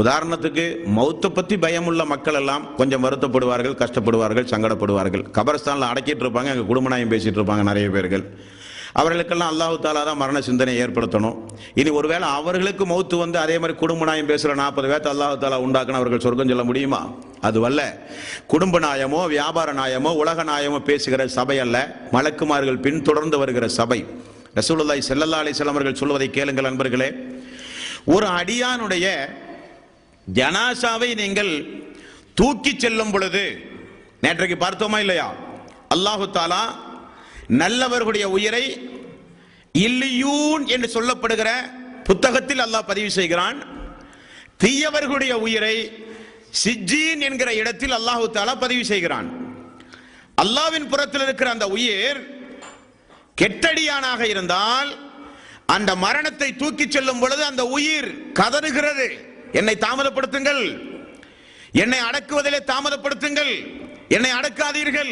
உதாரணத்துக்கு மௌத்தை பற்றி பயமுள்ள மக்கள் எல்லாம் கொஞ்சம் வருத்தப்படுவார்கள், கஷ்டப்படுவார்கள், சங்கடப்படுவார்கள். கபரஸ்தானில் அடக்கிட்டு இருப்பாங்க, அங்கே குடும்பநாயம் பேசிட்டு இருப்பாங்க நிறைய பேர்கள். அவர்களுக்கெல்லாம் அல்லாஹு தாலா தான் மரண சிந்தனை ஏற்படுத்தணும். இனி ஒருவேளை அவர்களுக்கு மௌத்து வந்து அதே மாதிரி குடும்ப நாயம் பேசுகிற 40 பேர்த்து அல்லாஹு தாலா உண்டாக்குன்னு அவர்கள் சொர்க்கம் சொல்ல முடியுமா? அதுவல்ல. குடும்ப நாயமோ வியாபார நாயமோ உலக நாயமோ பேசுகிற சபை அல்ல, மலக்குமார்கள் பின்தொடர்ந்து வருகிற சபை. ரசூலுல்லாஹி ஸல்லல்லாஹு அலைஹி வஸல்லம் அவர்கள் சொல்வதை கேளுங்கள் நண்பர்களே. ஒரு அடியானுடைய ஜனாசாவை நீங்கள் தூக்கி செல்லும் பொழுது, நேற்றைக்கு பார்த்தோமா இல்லையா, அல்லாஹு தாலா நல்லவர்களுடைய உயிரை இல்லியூன் என்று சொல்லப்படுகிற புத்தகத்தில் அல்லாஹ் பதிவு செய்கிறான். தீயவர்களுடைய உயிரை சிஜ்ஜீன் என்கிற இடத்தில் அல்லாஹு தஆலா பதிவு செய்கிறான். அல்லாஹ்வின் புறத்தில் இருக்கிற அந்த உயிர் கெட்டடியானாக இருந்தால் அந்த மரணத்தை தூக்கி செல்லும் பொழுது அந்த உயிர் கதறுகிறது, என்னை தாமதப்படுத்துங்கள், என்னை அடக்குவதிலே தாமதப்படுத்துங்கள், என்னை அடக்காதீர்கள்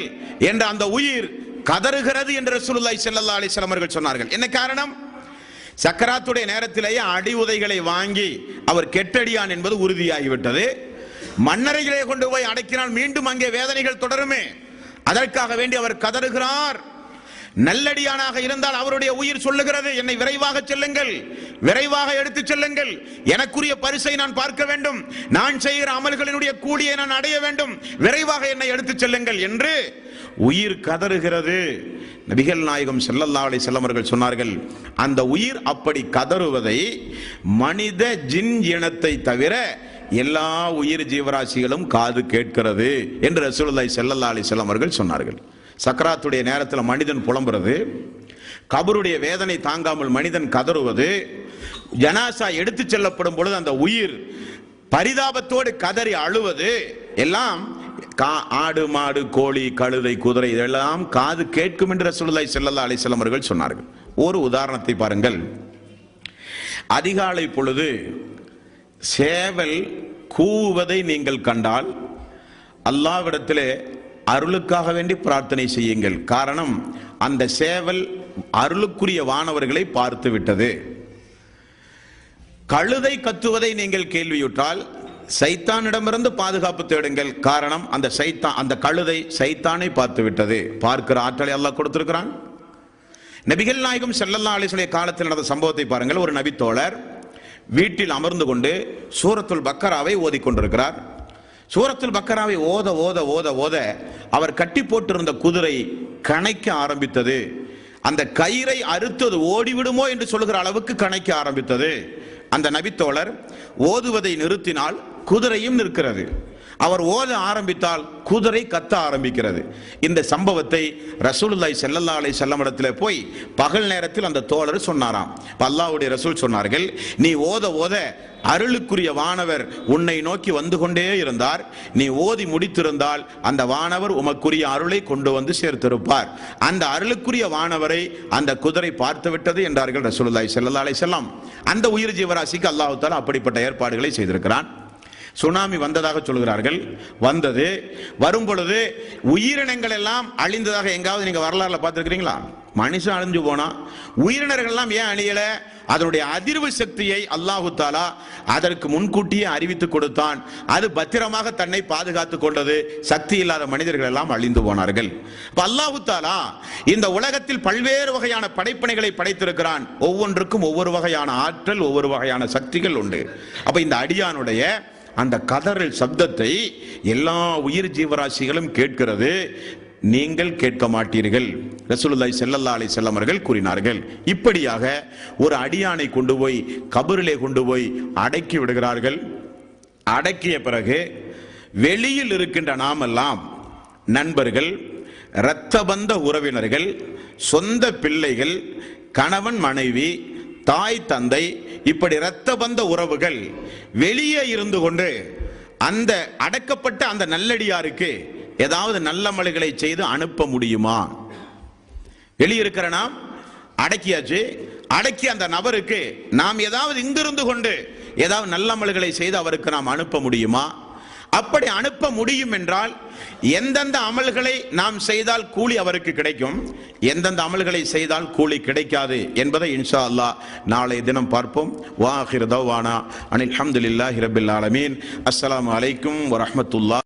என்ற அந்த உயிர் கதறுகிறது என்று ரசூலுல்லாஹி ஸல்லல்லாஹு அலைஹி வஸல்லம் அவர்கள் சொன்னார்கள். என்ன காரணம்? சக்கராத்துடைய நேரத்திலேயே அடி உதைகளை வாங்கி அவர் கெட்டடியான் என்பது உறுதியாகிவிட்டது. மண்ணறையிலே கொண்டு போய் அடக்கினால் மீண்டும் அங்கே வேதனைகள் தொடருமே, அதற்காக வேண்டி அவர் கதறுகிறார். நல்லடியானாக இருந்தால் அவருடைய உயிர் சொல்லுகிறது, என்னை விரைவாக செல்லுங்கள், விரைவாக எடுத்து செல்லுங்கள், எனக்குரிய பரிசை நான் பார்க்க வேண்டும், நான் செய்கிற அமல்களினுடைய கூலியை நான் அடைய வேண்டும், விரைவாக என்னை எடுத்து செல்லுங்கள் என்று உயிர் கதறுகிறது. நபிகள் நாயகம் ஸல்லல்லாஹு அலைஹி வஸல்லம் அவர்கள் சொன்னார்கள், அந்த உயிர் அப்படி கதறுவதை மனித ஜின் இனத்தை தவிர எல்லா உயிர் ஜீவராசிகளும் காது கேட்கிறது என்று ரசூலுல்லாஹி ஸல்லல்லாஹு அலைஹி வஸல்லம் அவர்கள் சொன்னார்கள். சக்கராத்துடைய நேரத்தில் மனிதன் புலம்புறது, கபருடைய வேதனை தாங்காமல் மனிதன் கதறுவது, ஜனாசா எடுத்து செல்லப்படும் பொழுது அந்த உயிர் பரிதாபத்தோடு கதறி அழுவது எல்லாம் ஆடு மாடு கோழி கழுதை குதிரை இதெல்லாம் காது கேட்கும் என்று ரசூலுல்லாஹி ஸல்லல்லாஹு அலைஹி வஸல்லம் அவர்கள் சொன்னார்கள். ஒரு உதாரணத்தை பாருங்கள். அதிகாலை பொழுது சேவல் கூவுவதை நீங்கள் கண்டால் அல்லாஹ்விடத்திலே அருளுக்காக வேண்டி பிரார்த்தனை செய்யுங்கள். காரணம், அந்த சேவல் அருளுக்குரிய வானவர்களை பார்த்து விட்டது. கழுதை கத்துவதை நீங்கள் கேள்வியுற்றால் சைத்தானிடமிருந்து பாதுகாப்பு தேடுங்கள். காரணம், அந்த கழுதை சைத்தானை பார்த்து விட்டது. பார்க்கிற ஆற்றலை அல்லாஹ் கொடுத்திருக்கிறான். நபிகள் நாயகம் ஸல்லல்லாஹு அலைஹி வஸல்லம் காலத்தில் நடந்த சம்பவத்தை பாருங்கள். ஒரு நபித்தோழர் வீட்டில் அமர்ந்து கொண்டு சூரத்துல் பக்கராவை ஓதிக்கொண்டிருக்கிறார். சூரத்துல் பக்கராவை ஓத ஓத ஓத ஓத அவர் கட்டி போட்டிருந்த குதிரை கணைக்க ஆரம்பித்தது. அந்த கயிறை அறுத்தது ஓடிவிடுமோ என்று சொல்லுகிற அளவுக்கு கணைக்க ஆரம்பித்தது. அந்த நபித்தோழர் ஓதுவதை நிறுத்தினால் குதிரையும் நிற்கிறது. அவர் ஓத ஆரம்பித்தால் குதிரை கத்த ஆரம்பிக்கிறது. இந்த சம்பவத்தை ரசூலுல்லாஹி ஸல்லல்லாஹு அலைஹி வஸல்லம் இடத்துல போய் பகல் நேரத்தில் அந்த தோழர் சொன்னாராம். அல்லாஹ்வுடைய ரசூல் சொன்னார்கள், நீ ஓத ஓத அருளுக்குரிய வானவர் உன்னை நோக்கி வந்து கொண்டே இருந்தார். நீ ஓதி முடித்திருந்தால் அந்த வானவர் உமக்குரிய அருளை கொண்டு வந்து சேர்த்திருப்பார். அந்த அருளுக்குரிய வானவரை அந்த குதிரை பார்த்து விட்டது என்றார்கள் ரசூலுல்லாஹி ஸல்லல்லாஹு அலைஹி வஸல்லம். அந்த உயிர் ஜீவராசிக்கு அல்லாஹ் தஆலா அப்படிப்பட்ட ஏற்பாடுகளை செய்திருக்கிறான். சுனாமி வந்ததாக சொல்கிறார்கள். வந்தது, வரும் பொழுது உயிரினங்கள் எல்லாம் அழிந்ததாக எங்காவது நீங்க வரலாறுல பார்த்திருக்கிறீங்களா? மனுஷன் அழிஞ்சு போனா உயிரினர்கள் எல்லாம் ஏன் அழியல? அதனுடைய அதிர்வு சக்தியை அல்லாஹு தஆலா அதற்கு முன்கூட்டியே அறிவித்து கொடுத்தான். அது பத்திரமாக தன்னை பாதுகாத்துக் கொண்டது. சக்தி இல்லாத மனிதர்கள் எல்லாம் அழிந்து போனார்கள். அல்லாஹு தஆலா இந்த உலகத்தில் பல்வேறு வகையான படைப்பினைகளை படைத்திருக்கிறான். ஒவ்வொன்றுக்கும் ஒவ்வொரு வகையான ஆற்றல், ஒவ்வொரு வகையான சக்திகள் உண்டு. அப்ப இந்த அடியானுடைய அந்த கதறல் சப்தத்தை எல்லா உயிர் ஜீவராசிகளும் கேட்கிறது. நீங்கள் கேட்க மாட்டீர்கள், ரசூலுல்லாஹி ஸல்லல்லாஹு அலைஹி வஸல்லம் அவர்கள் கூறினார்கள். இப்படியாக ஒரு அடியானை கொண்டு போய் கபரிலே கொண்டு போய் அடக்கி விடுகிறார்கள். அடக்கிய பிறகு வெளியில் இருக்கின்ற நாமெல்லாம் நண்பர்கள், இரத்த பந்த உறவினர்கள், சொந்த பிள்ளைகள், கணவன் மனைவி, தாய் தந்தை, இப்படி இரத்த பந்த உறவுகள் வெளியே இருந்து கொண்டு அந்த அடக்கப்பட்ட அந்த நல்லடியாருக்கு ஏதாவது நல்ல மலைகளை செய்து அனுப்ப முடியுமா? வெளியிருக்கிற நாம் அடக்கியாச்சு, அடக்கி அந்த நபருக்கு நாம் ஏதாவது இங்கிருந்து கொண்டு ஏதாவது நல்ல மலைகளை செய்து அவருக்கு நாம் அனுப்ப முடியுமா? அப்படி அனுப்ப முடியும் என்றால் எந்தெந்த அமல்களை நாம் செய்தால் கூலி அவருக்கு கிடைக்கும், எந்தெந்த அமல்களை செய்தால் கூலி கிடைக்காது என்பதை இன்ஷா அல்லாஹ் நாளை தினம் பார்ப்போம். வா ஆகிரு தவ்வானா அனில் ஹம்துலில்லாஹி ரப்பில் ஆலமீன். அஸ்ஸலாமு அலைக்கும் வரஹ்மத்துல்லாஹ்.